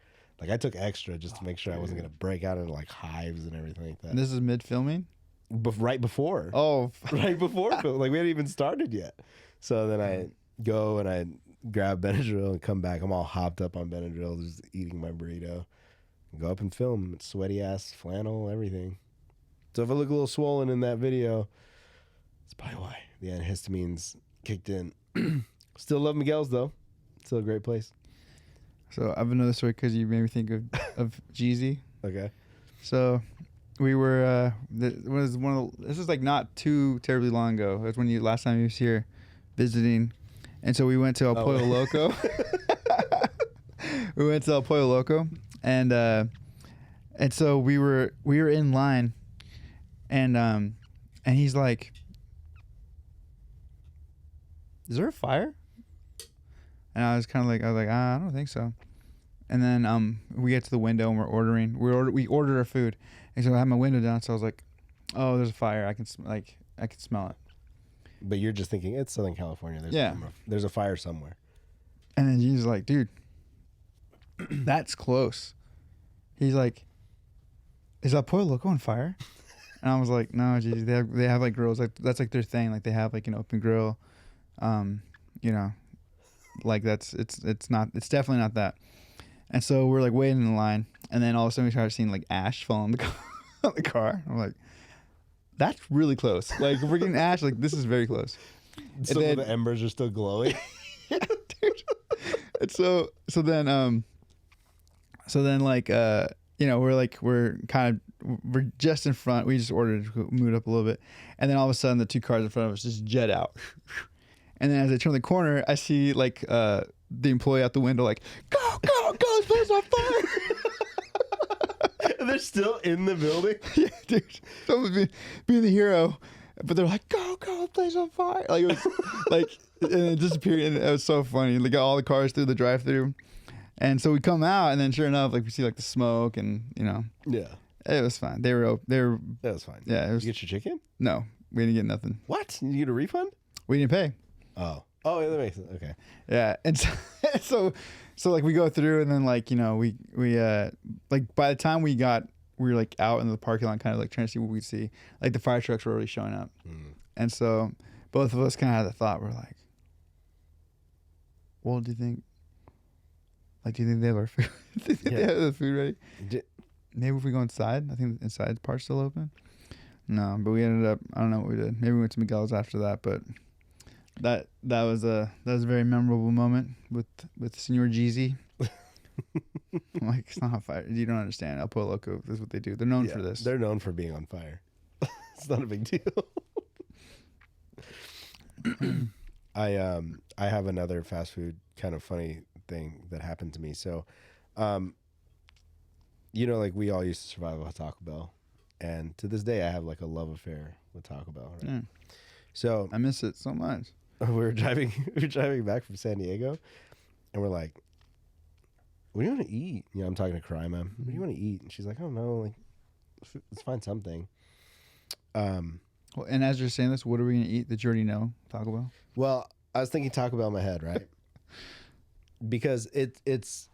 I took extra just to make sure I wasn't gonna break out into like hives and everything like that. And this is mid filming? Right before. Oh, Right before. Like we hadn't even started yet. So then I go and I grab Benadryl and come back. I'm all hopped up on Benadryl, just eating my burrito. Go up and film. It's sweaty ass flannel, everything. So if I look a little swollen in that video, it's probably why the antihistamines kicked in. Still love Miguel's though. Still a great place. so I have another story because you made me think of Jeezy. Okay. So we were this is like not too terribly long ago. It was when last time you was here visiting, and so we went to El Pollo Loco. We went to El Pollo Loco, and so we were in line, and he's like, "Is there a fire?" And I was kind of like, I don't think so. And then we get to the window and we're ordering. We ordered our food, and so I had my window down. So I was like, "Oh, there's a fire. I can smell it." But you're just thinking it's Southern California. There's a fire somewhere. And then he's like, "Dude, that's close." He's like, "Is that Pollo Loco on fire?" And I was like, "No, geez, they have like grills. Like that's like their thing. Like they have like an open grill, you know, like it's definitely not that." And so we're like waiting in the line, and then all of a sudden we started seeing like ash fall on the car. I'm like, that's really close. Like if we're getting ash, like this is very close. Some of the embers are still glowing. Dude. And so then like you know, we're just in front. We just ordered to move up a little bit, and then all of a sudden the two cars in front of us just jet out. And then as I turn the corner, I see like the employee out the window like, go, this place on fire. And they're still in the building. Yeah, dude. Someone's being the hero, but they're like, go, the place on fire. Like it was like, and it disappeared, and it was so funny. Like all the cars through the drive-through, and so we come out, and then sure enough, like we see like the smoke, and you know, Yeah. it was fine. They were. That was fine. Yeah, it was. Did you get your chicken? No, we didn't get nothing. What? You get a refund? We didn't pay. Oh, yeah, that makes sense. Okay. Yeah, and so like we go through, and then like, you know, we like by the time we were like out in the parking lot, kind of like trying to see what we'd see. Like the fire trucks were already showing up, and so both of us kind of had the thought, we're like, well, do you think they have our food? Do you think they have the food ready? Maybe if we go inside, I think inside part's still open. No, but we ended up, I don't know what we did. Maybe we went to Miguel's after that, but that was a very memorable moment with Senor Jeezy. I'm like, it's not on fire. You don't understand. El Pollo Loco, this is what they do. They're known for this. They're known for being on fire. It's not a big deal. I have another fast food kind of funny thing that happened to me. So, you know, like we all used to survive with Taco Bell, and to this day I have like a love affair with Taco Bell. Right? Yeah. So I miss it so much. we were driving back from San Diego, and we're like, what do you want to eat? You know, I'm talking to Karima. What do you want to eat? And she's like, I don't know. Like, let's find something. Well, and as you're saying this, what are we gonna eat that you already know? Taco Bell. Well, I was thinking Taco Bell in my head, right? Because it's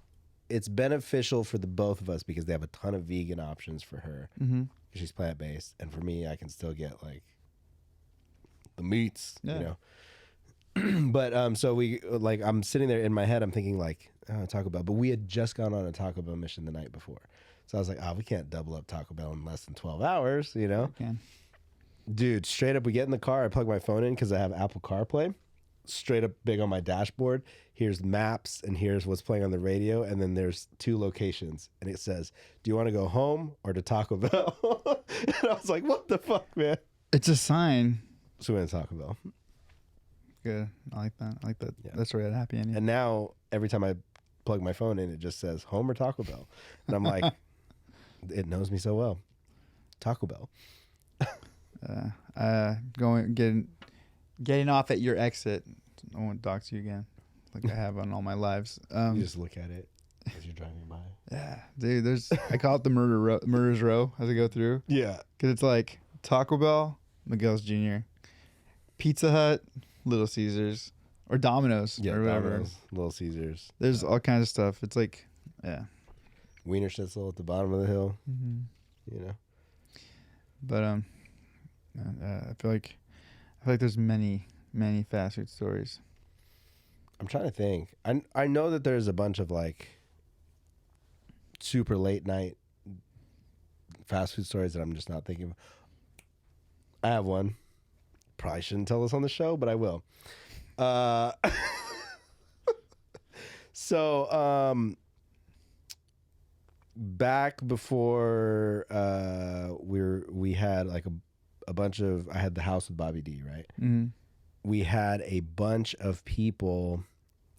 beneficial for the both of us because they have a ton of vegan options for her. Mm-hmm. She's plant based, and for me, I can still get like the meats, you know. But so we like I'm sitting there in my head, I'm thinking like Taco Bell, but we had just gone on a Taco Bell mission the night before, so I was like, we can't double up Taco Bell in less than 12 hours, you know. Can. Dude, straight up, we get in the car. I plug my phone in because I have Apple CarPlay. Straight up, big on my dashboard. Here's maps, and here's what's playing on the radio. And then there's 2 locations, and it says, "Do you want to go home or to Taco Bell?" And I was like, "What the fuck, man?" It's a sign. So we went to Taco Bell. Good. I like that. I like that. Yeah. That's right. Happy ending. And now every time I plug my phone in, it just says home or Taco Bell, and I'm like, it knows me so well. Taco Bell. Getting off at your exit. I won't dox you again, like I have on all my lives. You just look at it as you're driving by. Yeah, dude. I call it the murderers row as I go through. Yeah. Because it's like Taco Bell, Miguel's Jr., Pizza Hut, Little Caesars, or Domino's, Yeah, or whatever. Domino's, Little Caesars. There's all kinds of stuff. It's like, yeah. Wiener Schnitzel at the bottom of the hill. Mm-hmm. You know. But I feel like there's many fast food stories. I'm trying to think. I know that there's a bunch of like super late night fast food stories that I'm just not thinking of. I have one. Probably shouldn't tell this on the show, but I will. So back before we had like a bunch of, I had the house with Bobby D, right? Mm-hmm. We had a bunch of people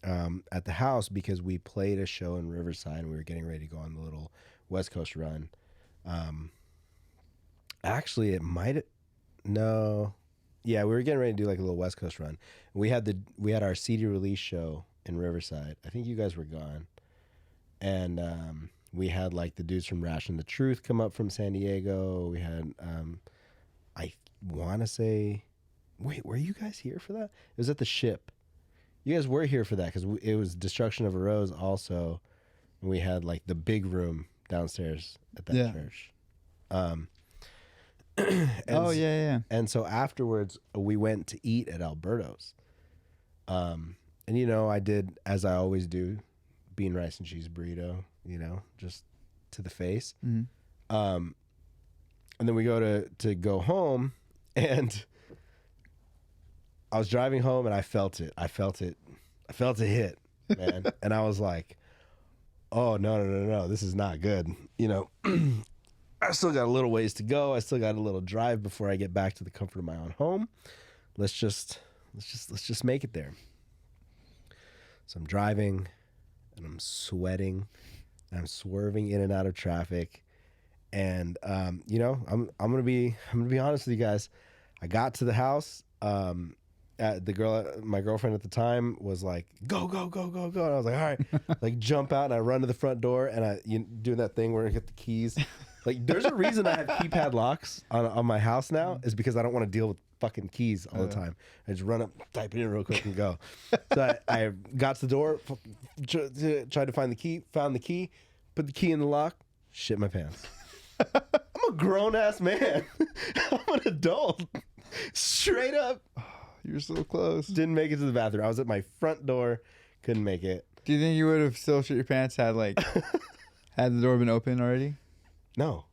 at the house because we played a show in Riverside and we were getting ready to go on the little West Coast run. Actually, it might, no. Yeah, we were getting ready to do like a little West Coast run. We had our CD release show in Riverside. I think you guys were gone. And we had like the dudes from Ration the Truth come up from San Diego. We had, I want to say, wait, were you guys here for that? It was at the Ship. You guys were here for that because it was Destruction of a Rose also. And we had like the big room downstairs at that church. Yeah. And so afterwards, we went to eat at Alberto's. And, you know, I did, as I always do, bean, rice, and cheese burrito, you know, just to the face. Mm-hmm. And then we go to go home, and I was driving home, and I felt it hit, man. And I was like, oh, no, this is not good. You know, I still got a little ways to go. I still got a little drive before I get back to the comfort of my own home. Let's just make it there. So I'm driving, and I'm sweating, and I'm swerving in and out of traffic. And you know, I'm gonna be honest with you guys. I got to the house. My girlfriend at the time was like, "Go!" And I was like, "All right," like jump out, and I run to the front door, and doing that thing where I get the keys. Like, there's a reason I have keypad locks on my house now is because I don't want to deal with fucking keys all the time. I just run up, type it in real quick, and go. So I got to the door, tried to find the key, found the key, put the key in the lock, shit my pants. I'm a grown-ass man. I'm an adult. Straight up. You're so close. Didn't make it to the bathroom. I was at my front door. Couldn't make it. Do you think you would have still shit your pants had the door been open already? No.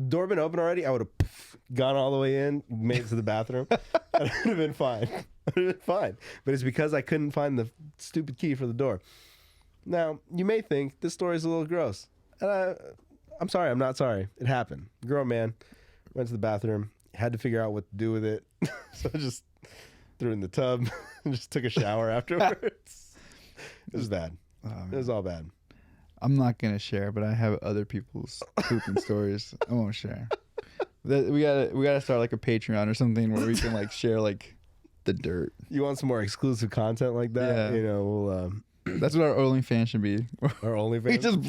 Door been open already, I would have gone all the way in, made it to the bathroom. And it would have been fine. It would have been fine. But it's because I couldn't find the stupid key for the door. Now, you may think this story is a little gross. And I'm sorry. I'm not sorry. It happened. Grown man. Went to the bathroom. Had to figure out what to do with it. So I just threw it in the tub and just took a shower afterwards. It was bad. Oh, it was all bad. I'm not going to share, but I have other people's pooping stories. I won't share. We gotta start like a Patreon or something where we can like share like the dirt. You want some more exclusive content like that? Yeah. You know, That's what our OnlyFans should be. Our We OnlyFans. just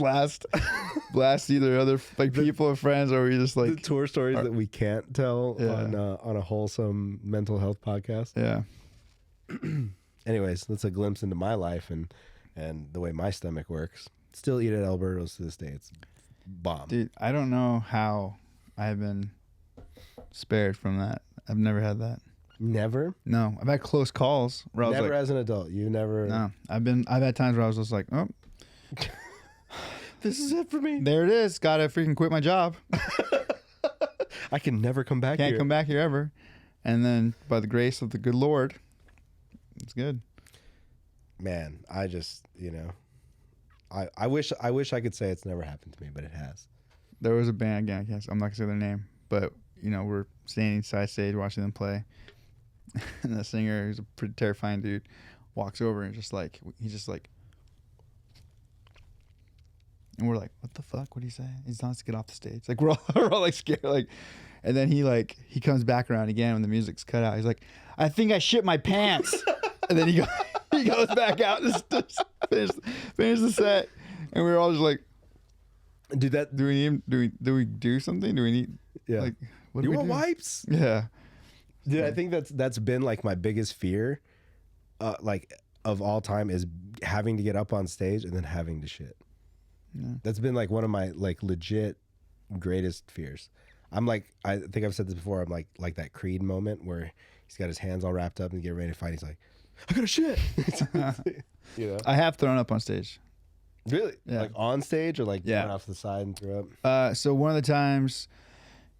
blast either other like people or friends, or we just the like tour stories that we can't tell Yeah. on a wholesome mental health podcast. yeah. Anyways, that's a glimpse into my life and the way my stomach works. Still eat at Alberto's to this day. It's bomb. Dude, I don't know how I've been spared from that. I've never had that. Never. No, I've had close calls where I was Never like, as an adult. You never. no. I've had times where I was just like, oh, This is it for me. there it is. Gotta freaking quit my job. I can never come back Can't here. come back here ever. And then by the grace of the good Lord, it's good. Man, I just I wish I could say it's never happened to me, but it has. There was a band, again, I'm not gonna say their name, but we're standing side stage watching them play, and the singer, who's a pretty terrifying dude, walks over and he's just like, and we're like, what the fuck? What do you say? He's telling us to get off the stage. Like we're all like scared, like, and then he comes back around again when the music's cut out. He's like, I think I shit my pants, and then he goes back out and just finish the set, and we were all just like, Dude, that do we do something? Do we need like what do you we want do? wipes? Yeah. Dude, I think that's been like my biggest fear, like of all time, is having to get up on stage and then having to shit. Yeah. That's been like one of my like legit greatest fears. I'm like, I think I've said this before. I'm like that Creed moment where he's got his hands all wrapped up and getting ready to fight. He's like, I gotta shit. I have thrown up on stage. Really? Yeah. Like on stage or like Yeah. went off to the side and threw up? So one of the times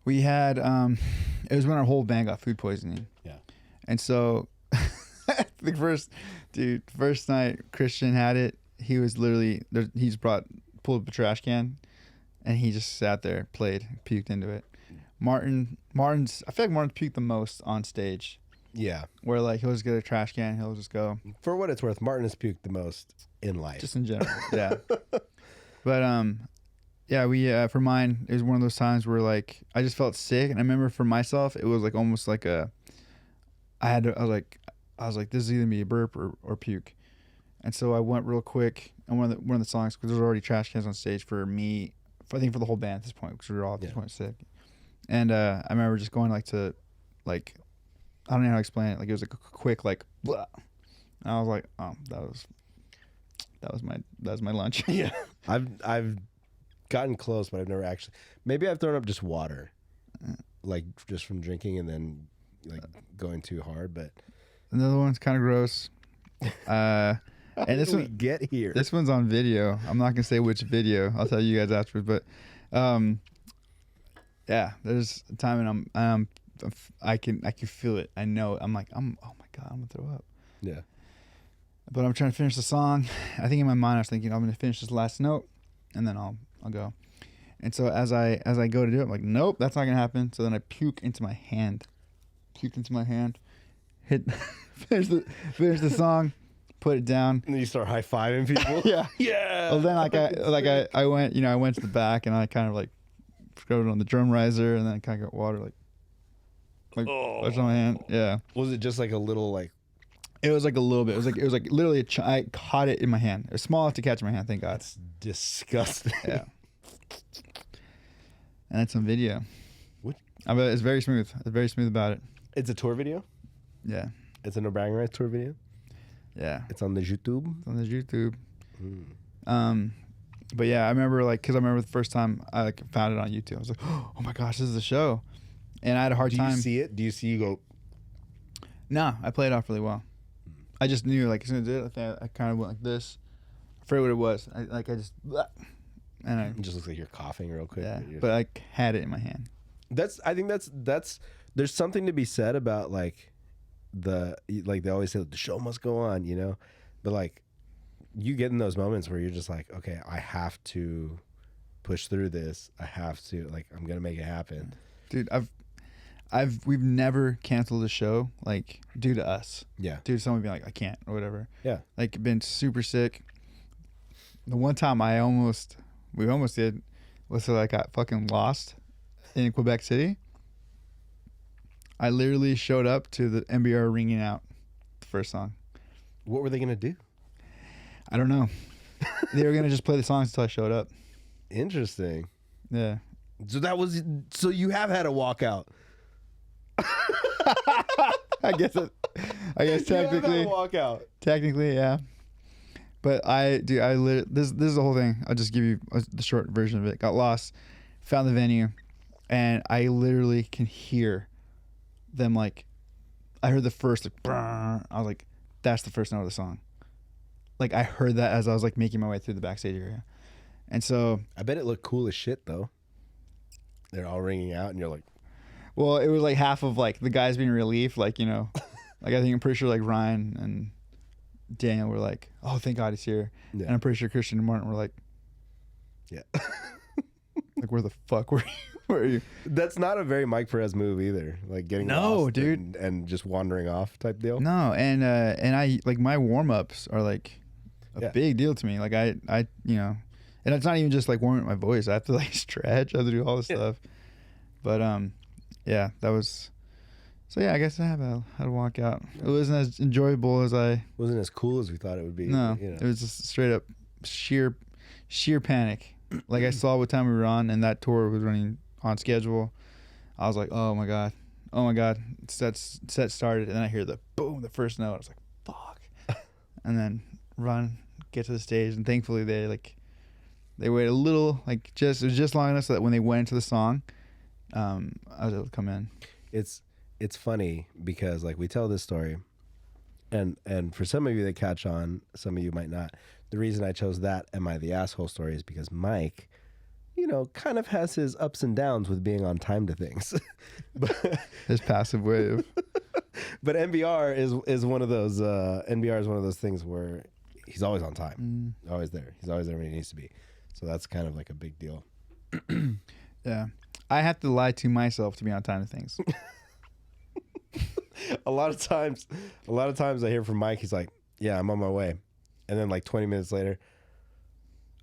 we had, it was when our whole band got food poisoning. Yeah. And so the first night Christian had it, he was literally, he just pulled up a trash can and he just sat there, played, puked into it. Martin's, I feel like Martin's puked the most on stage, Yeah. where like he'll just get a trash can, he'll just go. For what it's worth, Martin has puked the most in life. Just in general, yeah. But yeah, we for mine, it was one of those times where like I just felt sick, and I remember for myself, it was like almost like I was like, this is either me a burp or puke, and so I went real quick, and one of the songs, because there was already trash cans on stage for me, I think for the whole band at this point, because we were all at this point sick, and I remember just going like to like, I don't know how to explain it, like it was like a quick like, blah. And I was like, oh, that was my lunch. Yeah. I've gotten close, but I've never actually. Maybe I've thrown up just water, like just from drinking and then like going too hard. But Another one's kind of gross. And this did we one, get here. this one's on video. I'm not gonna say which video. I'll tell you guys afterwards. But, yeah, there's a time and I can feel it. I know. I'm like, oh my god, I'm gonna throw up. Yeah. But I'm trying to finish the song. I think in my mind I was thinking I'm gonna finish this last note, and then I'll go. And so as I go to do it, I'm like, nope, that's not gonna happen. So then I puke into my hand. Hit, finish the song, put it down. And then you start high fiving people. Yeah. Yeah. Well, then I went to the back and I kind of like scrubbed it on the drum riser, and then I kind of got water like touched on my hand. Yeah. Was it just like a little like? It was like a little bit. It was like literally I caught it in my hand. It was small enough to catch in my hand. Thank God. That's disgusting. Yeah. And that's some video. What? I bet it's very smooth. It's very smooth about it. It's a tour video. Yeah. It's a No Bragging Rights tour video. Yeah. It's on the YouTube. It's on the YouTube. But yeah, I remember the first time I like found it on YouTube. I was like, oh my gosh, this is a show. And I had a hard time. Do you see it? Do you see you go? No, I played it off really well. I just knew like as soon as I did it, I kind of went like this. I forget what it was. And I It just looks like you're coughing real quick. yeah, but I had it in my hand. I think that's there's something to be said about like they always say the show must go on, you know, but like you get in those moments where you're just like, okay, I have to push through this. I have to I'm gonna make it happen. Dude, we've never canceled a show like due to us. Yeah. Due to someone being like, I can't or whatever. Yeah. Like been super sick. The one time we almost did was so I got fucking lost in Quebec City. I literally showed up to the NBR ringing out the first song. What were they gonna do? I don't know. They were gonna just play the songs until I showed up. Interesting. Yeah. So you have had a walkout. I guess technically, technically, yeah. But this is the whole thing. I'll just give you the short version of it. Got lost, found the venue, and I literally can hear them like. I heard the first like, brrr. I was like, that's the first note of the song. Like I heard that as I was like making my way through the backstage area, and so I bet it looked cool as shit though. They're all ringing out, and you're like, well, it was like half of like the guys being relieved, like like I think I'm pretty sure like Ryan and Daniel were like, oh, thank God he's here, and I'm pretty sure Christian and Martin were like, yeah, like where the fuck were you? Where are you? That's not a very Mike Perez move either. Like getting lost dude, and just wandering off type deal. No, and I like my warm ups are like a big deal to me. Like I and it's not even just like warming up my voice. I have to like stretch. I have to do all this stuff. But yeah, that was. So yeah, I guess I had to walk out. It wasn't as enjoyable as wasn't as cool as we thought it would be. No, it was just straight up sheer panic. Like I saw what time we were on, and that tour was running on schedule. I was like, oh my god, set started, and then I hear the boom, the first note. I was like, fuck, and then get to the stage, and thankfully they waited a little, like it was just long enough so that when they went into the song, I was able to come in. It's funny because like we tell this story, and for some of you that catch on, some of you might not. The reason I chose that "Am I the Asshole" story is because Mike, kind of has his ups and downs with being on time to things. His passive wave. But NBR is one of those. NBR is one of those things where he's always on time, always there. He's always there when he needs to be. So that's kind of like a big deal. Yeah, I have to lie to myself to be on time to things. A lot of times I hear from Mike. He's like, "Yeah, I'm on my way," and then like 20 minutes later,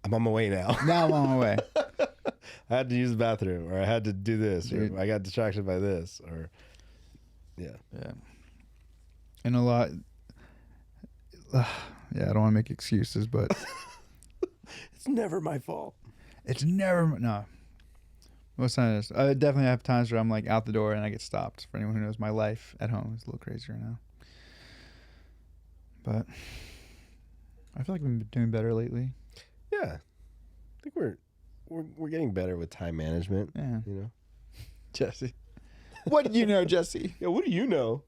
"I'm on my way now." Now I'm on my way. I had to use the bathroom, or I had to do this, Dude. or I got distracted by this, or yeah. And a lot. Yeah, I don't want to make excuses, but It's never my fault. it's never no. Most times, I definitely have times where I'm like out the door and I get stopped. For anyone who knows my life at home, it's a little crazy right now. But I feel like I've been doing better lately. Yeah, I think we're getting better with time management. Yeah, Jesse. What do you know, Jesse? Yeah, what do you know?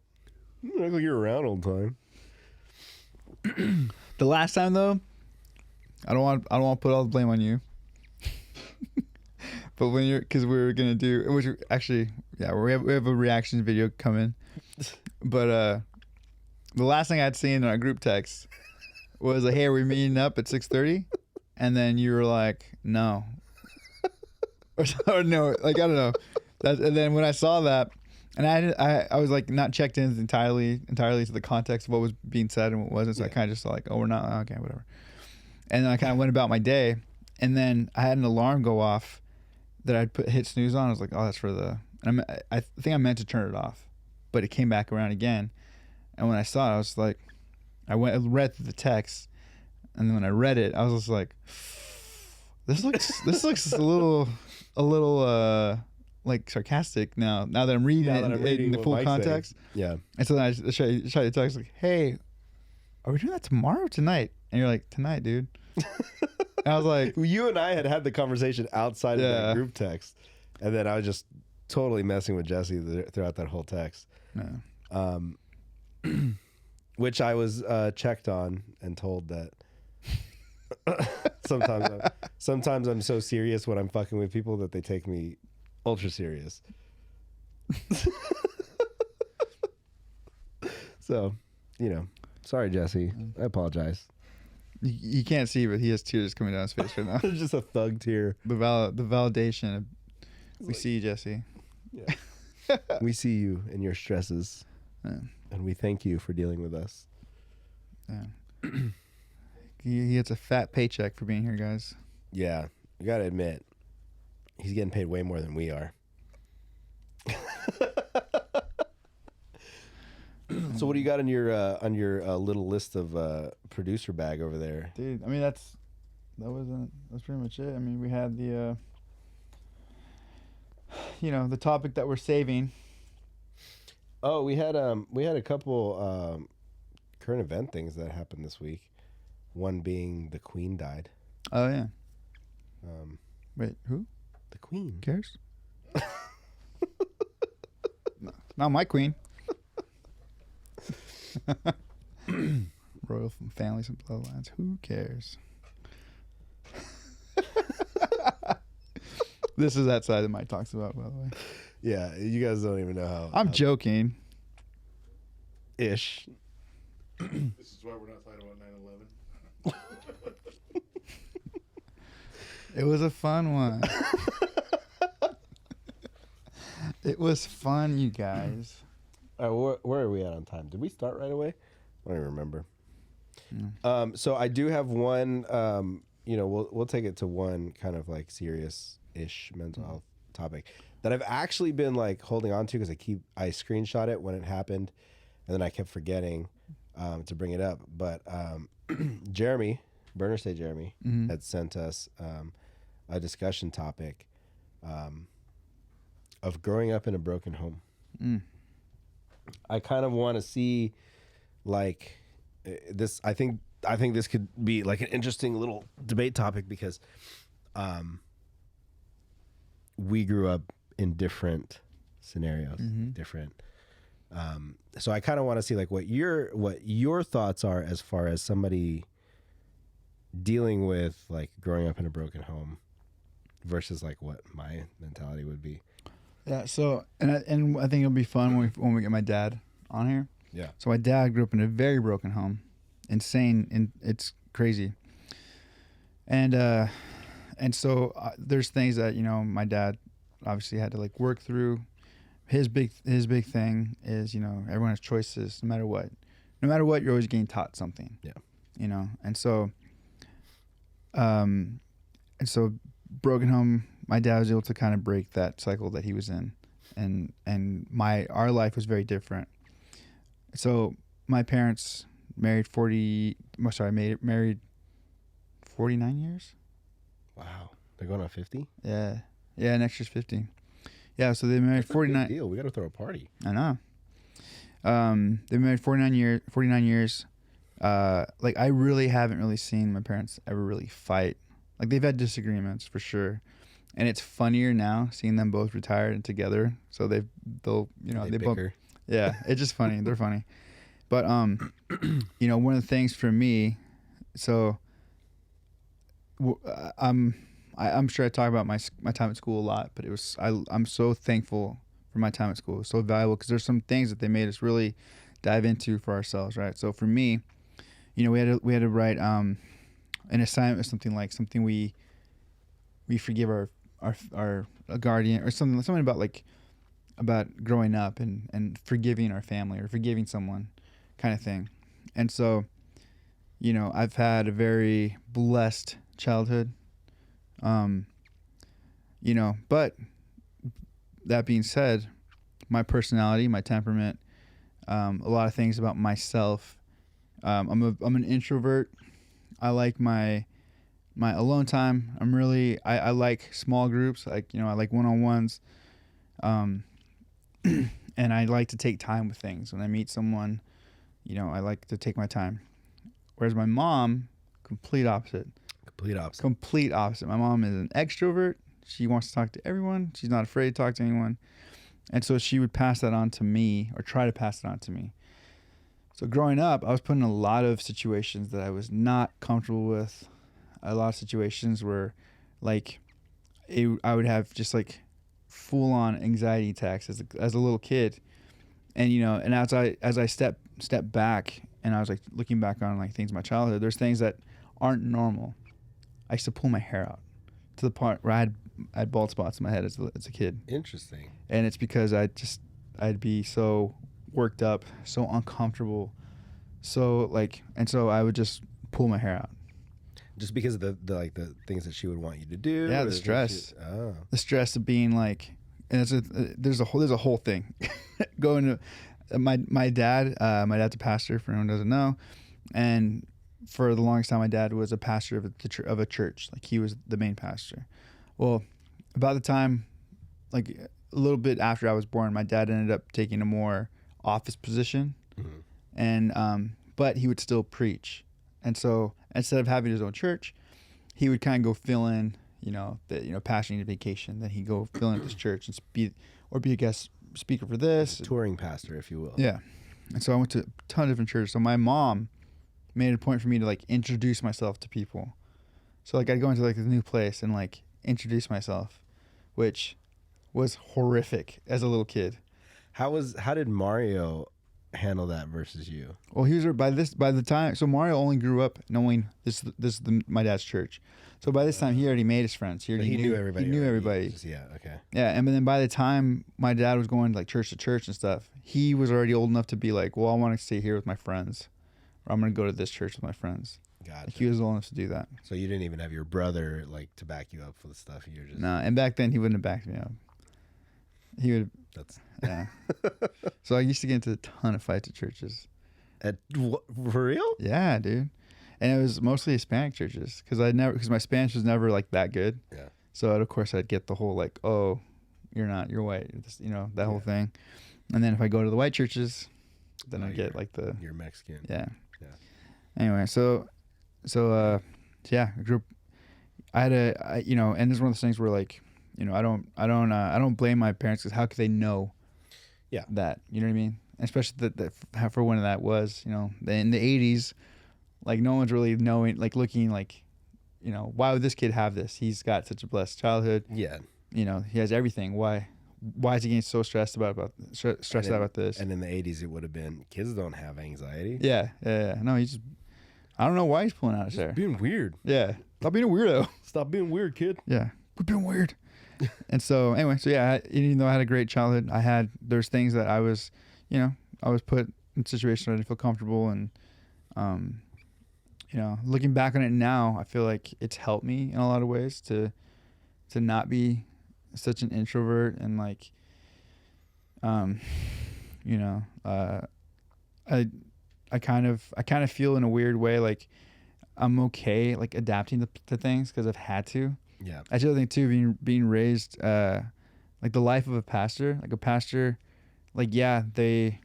You look like you're around all the time. The last time though, I don't want to put all the blame on you. But because we were gonna do, which actually, yeah, we have a reaction video coming. But the last thing I'd seen in our group text was like, "Hey, are we meeting up at 6:30?" And then you were like, "No," or no, like I don't know. And then when I saw that, and I was like not checked in entirely to the context of what was being said and what wasn't. So I kind of just like, "Oh, we're not okay, whatever." And then I kind of went about my day, and then I had an alarm go off that I'd hit snooze on. I was like, oh, that's for the. And I think I meant to turn it off, but it came back around again. And when I saw it, I was like, I read through the text, and then when I read it, I was just like, this looks a little like sarcastic now. Now that I'm reading it in the full Mike's context. saying. Yeah. And so then I tried to text like, hey, are we doing that tomorrow or tonight? And you're like, tonight, dude. And I was like, you and I had the conversation outside of that group text, and then I was just totally messing with Jesse throughout that whole text. Yeah. Which I was checked on and told that sometimes I'm so serious when I'm fucking with people that they take me ultra serious. So, sorry, Jesse. I apologize. You can't see, but he has tears coming down his face right now. There's just a thug tear. The validation. We see you, Jesse. Yeah. We see you and your stresses. Yeah. And we thank you for dealing with us. Yeah. He gets a fat paycheck for being here, guys. Yeah. You got to admit, he's getting paid way more than we are. So what do you got on your little list of producer bag over there? Dude, I mean that's pretty much it. I mean we had the the topic that we're saving. Oh, we had a couple current event things that happened this week. One being the Queen died. Oh yeah. Wait, who? The Queen. Cares? No, not my queen. Royal families and bloodlines. Who cares? This is that side that Mike talks about, by the way. Yeah, you guys don't even know how. I'm joking. Ish. This is why we're not talking about 9/11. It was a fun one. It was fun, you guys. Where are we at on time? Did we start right away? I don't even remember. No. So I do have one. We'll take it to one kind of like serious-ish mental health topic that I've actually been like holding on to because I screenshot it when it happened, and then I kept forgetting to bring it up. But Jeremy, Burner State Jeremy, had sent us a discussion topic of growing up in a broken home. I kind of want to see like this. I think this could be like an interesting little debate topic because we grew up in different scenarios, different. So I kind of want to see like what your thoughts are as far as somebody dealing with like growing up in a broken home versus like what my mentality would be. Yeah. So and I think it'll be fun when we get my dad on here. Yeah. So my dad grew up in a very broken home, insane, and it's crazy. And so there's things that my dad obviously had to like work through. His big thing is everyone has choices no matter what. No matter what, you're always getting taught something. Yeah. And so broken home, my dad was able to kind of break that cycle that he was in, and our life was very different. So my parents married 49 years. Wow, they're going on 50. Yeah, next year's 50. Yeah, so they married 49. Big deal. We got to throw a party. I know. They married 49 years. Like I really haven't really seen my parents ever really fight. Like they've had disagreements for sure, and it's funnier now seeing them both retired and together. So they both. Yeah, it's just funny. They're funny, but one of the things for me, so I'm sure I talk about my time at school a lot, but I'm so thankful for my time at school. It was so valuable because there's some things that they made us really dive into for ourselves, right? So for me, we had to write an assignment or something we forgive our guardian or something about growing up and forgiving our family or forgiving someone kind of thing. And so, I've had a very blessed childhood. But that being said, my personality, my temperament, a lot of things about myself. I'm an introvert. I like my alone time. I like small groups. I like one-on-ones. And I like to take time with things. When I meet someone, I like to take my time. Whereas my mom, complete opposite. Complete opposite. My mom is an extrovert. She wants to talk to everyone. She's not afraid to talk to anyone. And so she would pass that on to me or try to pass it on to me. So growing up, I was put in a lot of situations that I was not comfortable with. A lot of situations where like I would have just like full on anxiety attacks as a little kid. And and as I step back and I was like looking back on like things in my childhood, there's things that aren't normal. I used to pull my hair out to the point where I had bald spots in my head as a kid. Interesting. And it's because I'd be so worked up, so uncomfortable, so I would just pull my hair out. Just because of the things that she would want you to do. Yeah, the stress. The stress of being like, and there's a whole thing going to. my dad's a pastor, for anyone who doesn't know, and for the longest time, my dad was a pastor of a church. Like, he was the main pastor. Well, about the time, like a little bit after I was born, my dad ended up taking a more office position, and but he would still preach. And so instead of having his own church, he would kind of go fill in, pastor needed vacation. Then he'd go fill in at this church and be a guest speaker for this. Touring pastor, if you will. Yeah. And so I went to a ton of different churches. So my mom made it a point for me to like introduce myself to people. So like I'd go into like a new place and like introduce myself, which was horrific as a little kid. How did Mario handle that versus you? Well, he was by the time. So Mario only grew up knowing my dad's church. So by this time, he already made his friends. He knew everybody. He knew everybody. Yeah. Okay. Yeah, and then by the time my dad was going like church to church and stuff, he was already old enough to be like, well, I want to stay here with my friends, or I'm going to go to this church with my friends. Gotcha. Like, he was old enough to do that. So you didn't even have your brother like to back you up for the stuff. You were just And back then he wouldn't have backed me up. He would. Yeah. So I used to get into a ton of fights at churches. For real? Yeah, dude. And it was mostly Hispanic churches because my Spanish was never like that good. Yeah. So of course I'd get the whole like, oh, you're white, that whole thing. And then if I go to the white churches, then I get like you're Mexican. Yeah. Yeah. Anyway, so yeah, I grew up. And this is one of those things where like, I don't blame my parents because how could they know? Yeah. That, you know what I mean? Especially that for when that was, in the 80s, like no one's really knowing, like looking like, why would this kid have this? He's got such a blessed childhood. Yeah. He has everything. Why is he getting so stressed out about this? And in the 80s, it would have been kids don't have anxiety. Yeah. No, I don't know why he's pulling out his hair. Being weird. Yeah. Stop being a weirdo. Stop being weird, kid. Yeah. Quit being weird. And so anyway, even though I had a great childhood, there's things that I was put in situations where I didn't feel comfortable, and looking back on it now, I feel like it's helped me in a lot of ways to not be such an introvert, and like I kind of feel in a weird way like I'm okay like adapting to things because I've had to. Yeah. I still think too, being raised like the life of a pastor, like yeah, they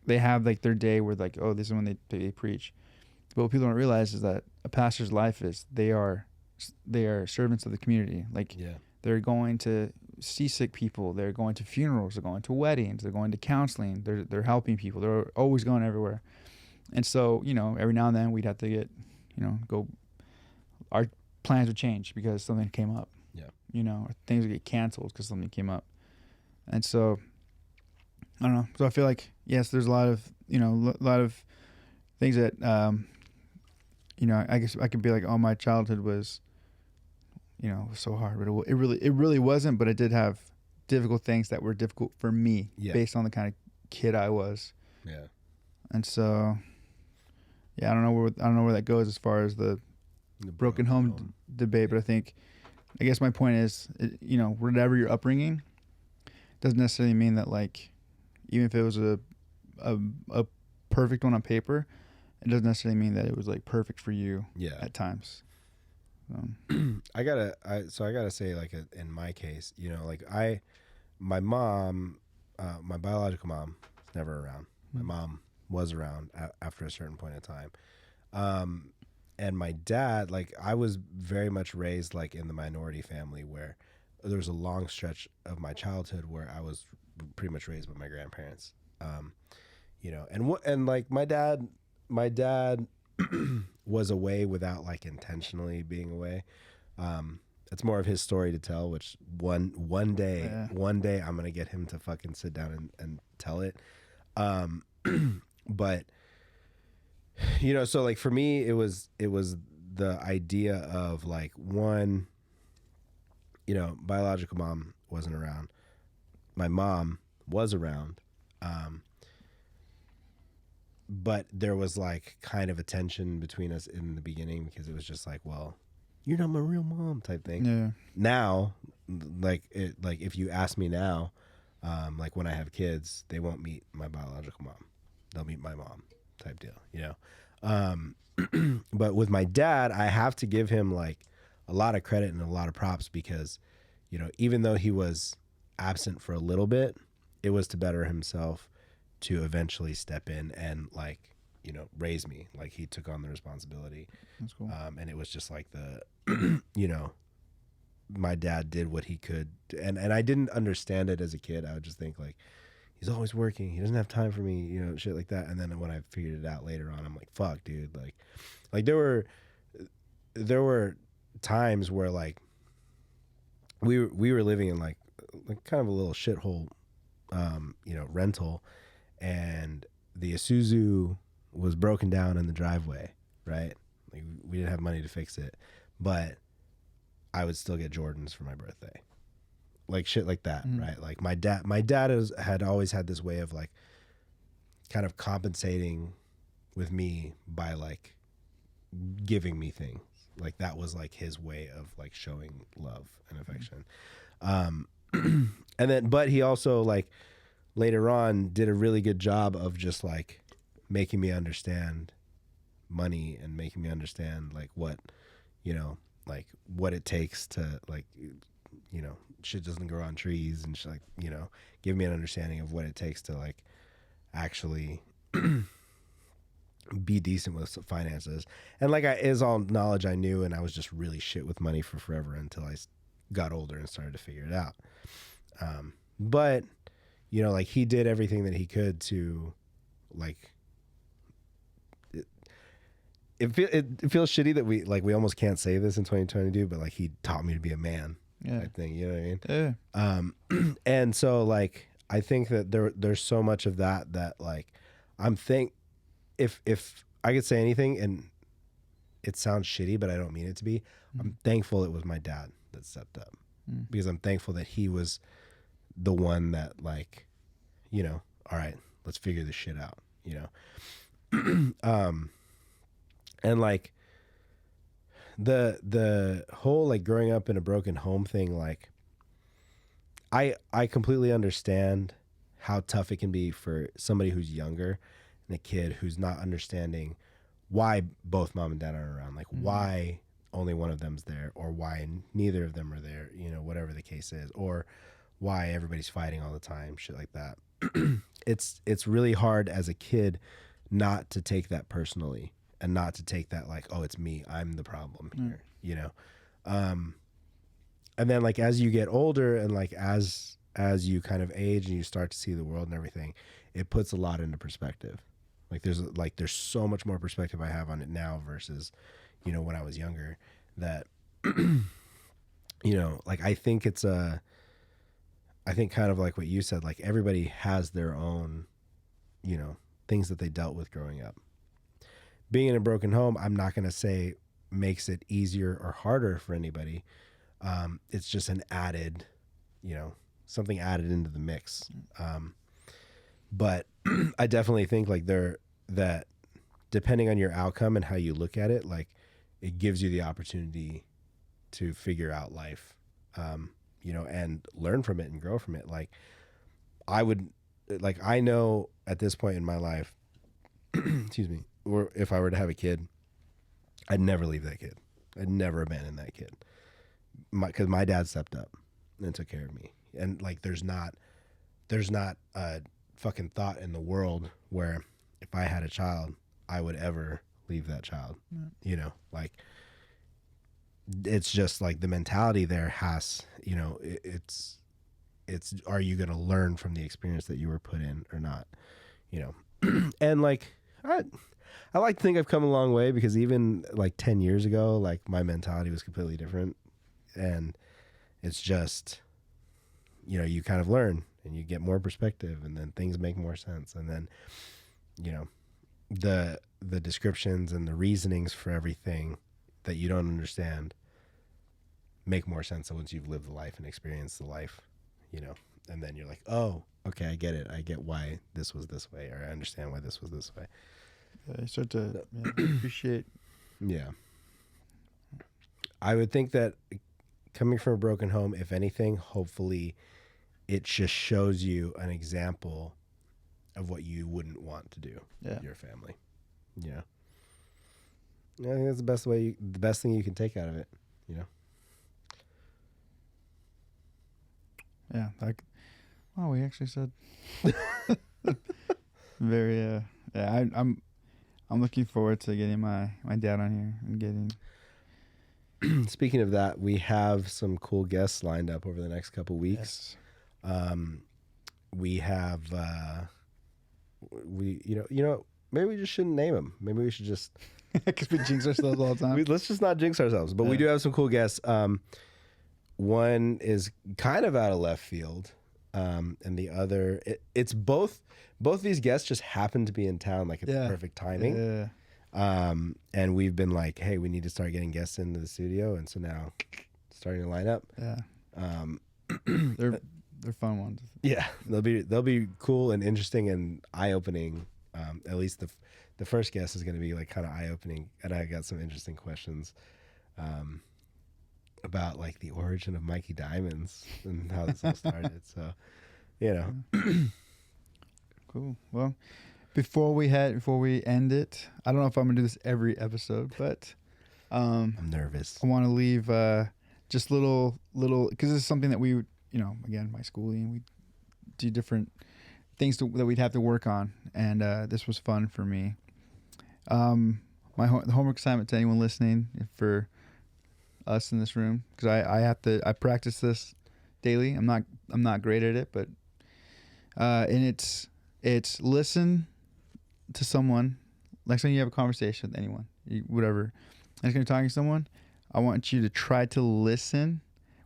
have like their day where like, oh, this is when they preach. But what people don't realize is that a pastor's life is they are servants of the community. Like, yeah. They're going to see sick people. They're going to funerals. They're going to weddings. They're going to counseling. They're helping people. They're always going everywhere. And so, every now and then we'd have to get, our plans would change because something came up. Yeah. Or things would get canceled because something came up. And so, I don't know. So I feel like, yes, there's a lot of things that, I guess I could be like, oh, my childhood was, was so hard, but it really wasn't. But it did have difficult things that were difficult for me based on the kind of kid I was. Yeah. And so, yeah, I don't know where that goes as far as the broken home debate. But I guess my point is, whatever your upbringing, doesn't necessarily mean that like, even if it was a perfect one on paper, it doesn't necessarily mean that it was like perfect for you. Yeah. At times. I gotta say, like in my case, like my mom, my biological mom was never around. My mom was around after a certain point in time. And my dad, like I was very much raised like in the minority family where there was a long stretch of my childhood where I was pretty much raised by my grandparents. And like my dad was away without like intentionally being away. It's more of his story to tell, which one day I'm going to get him to fucking sit down and tell it. But so like for me, it was the idea of like one, biological mom wasn't around. My mom was around. But there was like kind of a tension between us in the beginning because it was just like, well, you're not my real mom type thing. Yeah. Now, like if you ask me now, Like when I have kids, they won't meet my biological mom. They'll meet my mom type deal, you know? But with my dad, I have to give him like a lot of credit and a lot of props because, you know, even though he was absent for a little bit, it was to better himself to eventually step in and like, you know, raise me. Like he took on the responsibility. That's cool. And it was just like the, you know, my dad did what he could. And I didn't understand it as a kid. I would just think like, he's always working. He doesn't have time for me, you know, shit like that. And then when I figured it out later on, I'm like, fuck, dude. Like there were times where like we were living in like kind of a little shithole, you know, rental, and the Isuzu was broken down in the driveway, right? Like we didn't have money to fix it, but I would still get Jordans for my birthday. Like shit like that, right? Like my dad had always had this way of like kind of compensating with me by like giving me things. Like that was like his way of like showing love and affection. And then, but he also like later on did a really good job of just like making me understand money and making me understand like what, you know, like what it takes to like, you know, shit doesn't grow on trees and shit, like, you know, give me an understanding of what it takes to like actually be decent with finances. And like is all knowledge I knew, and I was just really shit with money for forever until I got older and started to figure it out. But you know, like he did everything that he could to like it feels shitty that we almost can't say this in 2022, but like he taught me to be a man. Yeah. I think, you know what I mean? Yeah. And so like I think that there's so much of that like if I could say anything, and it sounds shitty, but I don't mean it to be, I'm thankful it was my dad that stepped up, because I'm thankful that he was the one that like, you know, all right, let's figure this shit out, you know? And like the whole like growing up in a broken home thing, like I completely understand how tough it can be for somebody who's younger and a kid who's not understanding why both mom and dad aren't around, like why only one of them's there, or why neither of them are there, you know, whatever the case is, or why everybody's fighting all the time, shit like that. It's really hard as a kid not to take that personally and not to take that like, oh, it's me, I'm the problem here, you know? And then like as you get older and like as you kind of age and you start to see the world and everything, it puts a lot into perspective. Like there's so much more perspective I have on it now versus, you know, when I was younger, that you know, like I think kind of like what you said, like everybody has their own, you know, things that they dealt with growing up. Being in a broken home, I'm not going to say makes it easier or harder for anybody. It's just an added, you know, something added into the mix. But I definitely think like that depending on your outcome and how you look at it, like it gives you the opportunity to figure out life, you know, and learn from it and grow from it. Like I know at this point in my life, excuse me, or if I were to have a kid, I'd never leave that kid. I'd never abandon that kid. Because my dad stepped up and took care of me. And like, there's not a fucking thought in the world where if I had a child, I would ever leave that child. You know, like it's just like the mentality there has, you know, it's are you going to learn from the experience that you were put in or not, you know? And like, I like to think I've come a long way, because even like 10 years ago, like my mentality was completely different. And it's just, you know, you kind of learn and you get more perspective, and then things make more sense. And then, you know, the descriptions and the reasonings for everything that you don't understand make more sense once you've lived the life and experienced the life, you know, and then you're like, oh, okay, I get it. I get why this was this way, or I understand why this was this way. I start to appreciate. Yeah. I would think that coming from a broken home, if anything, hopefully it just shows you an example of what you wouldn't want to do with your family. Yeah. I think that's the best thing you can take out of it, you know? Yeah. We actually said very, yeah, I'm looking forward to getting my dad on here and getting. Speaking of that, we have some cool guests lined up over the next couple weeks. Yes. We have, maybe we just shouldn't name them. Maybe we should just, Because we jinx ourselves all the time. let's just not jinx ourselves. But we do have some cool guests. One is kind of out of left field, and the other, it's both these guests just happen to be in town like at the perfect timing. Yeah. And we've been like, hey, we need to start getting guests into the studio, and so now starting to line up. Yeah. They're fun ones. Yeah, they'll be cool and interesting and eye opening. At least the first guest is going to be like kind of eye opening, and I got some interesting questions about like the origin of Mikey Diamonds and how this all started. So, you know, Cool. Well, before we end it, I don't know if I'm gonna do this every episode, but I'm nervous. I want to leave just little because this is something that we, again, my schooling, we do different things that we'd have to work on, and this was fun for me. The homework assignment to anyone listening, for us in this room, because I practice this daily. I'm not great at it, but and it's listen to someone. Next time you have a conversation with anyone, whatever, next time you're talking to someone, I want you to try to listen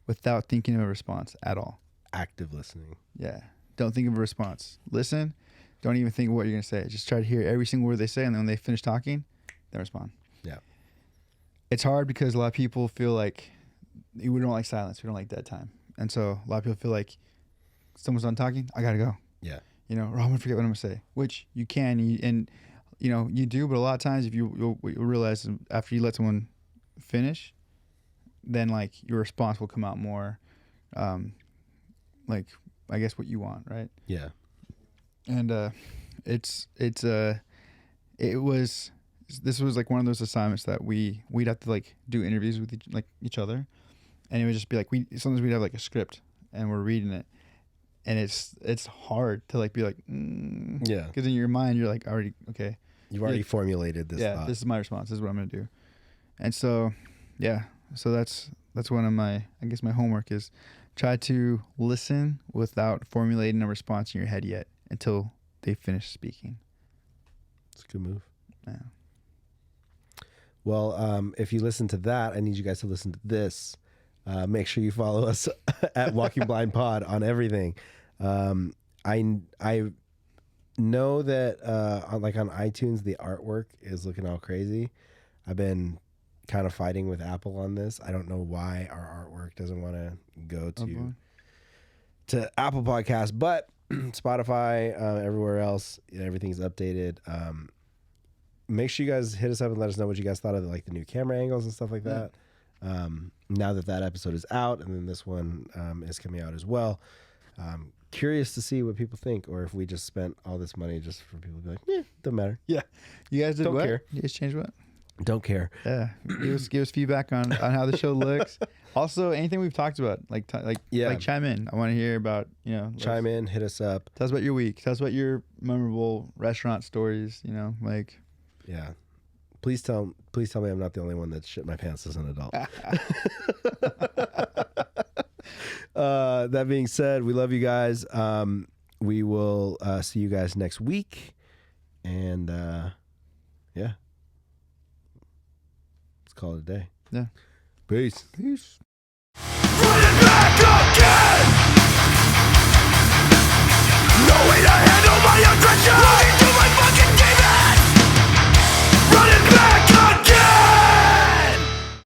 without thinking of a response at all. Active listening. Yeah. Don't think of a response. Listen. Don't even think of what you're going to say. Just try to hear every single word they say, and then when they finish talking, then respond. Yeah. It's hard because a lot of people feel like we don't like silence. We don't like dead time. And so a lot of people feel like someone's done talking, I got to go. Yeah. Or I'm going to forget what I'm going to say, which you can. You do, but a lot of times if you'll realize after you let someone finish, then like your response will come out more like I guess what you want, right? Yeah. And this was like one of those assignments that we'd have to like do interviews with each other, and it would just be like sometimes we'd have like a script and we're reading it, and it's hard to like be like yeah, because in your mind you're like already okay, you've already formulated this thought. This is my response, this is what I'm gonna do. And so that's one of my homework is try to listen without formulating a response in your head yet until they finish speaking. It's a good move. Yeah. Well, if you listen to that, I need you guys to listen to this. Make sure you follow us at Walking Blind Pod on everything. I know that on iTunes the artwork is looking all crazy. I've been kind of fighting with Apple on this. I don't know why our artwork doesn't want to go to Apple Podcasts, but Spotify, everywhere else, everything's updated. Make sure you guys hit us up and let us know what you guys thought of the new camera angles and stuff like that. Now that episode is out, and then this one is coming out as well. Curious to see what people think, or if we just spent all this money just for people to be like, yeah, don't matter. Yeah. You guys did Don't what? care. You guys changed what? Don't care. Yeah. Give us feedback on how the show looks. Also, anything we've talked about, chime in. I want to hear about, Chime in, hit us up. Tell us about your week. Tell us about your memorable restaurant stories, Yeah. Please tell me I'm not the only one that shit my pants as an adult. That being said, we love you guys. We will see you guys next week. And yeah. Let's call it a day. Yeah. Peace. Peace. Running back again!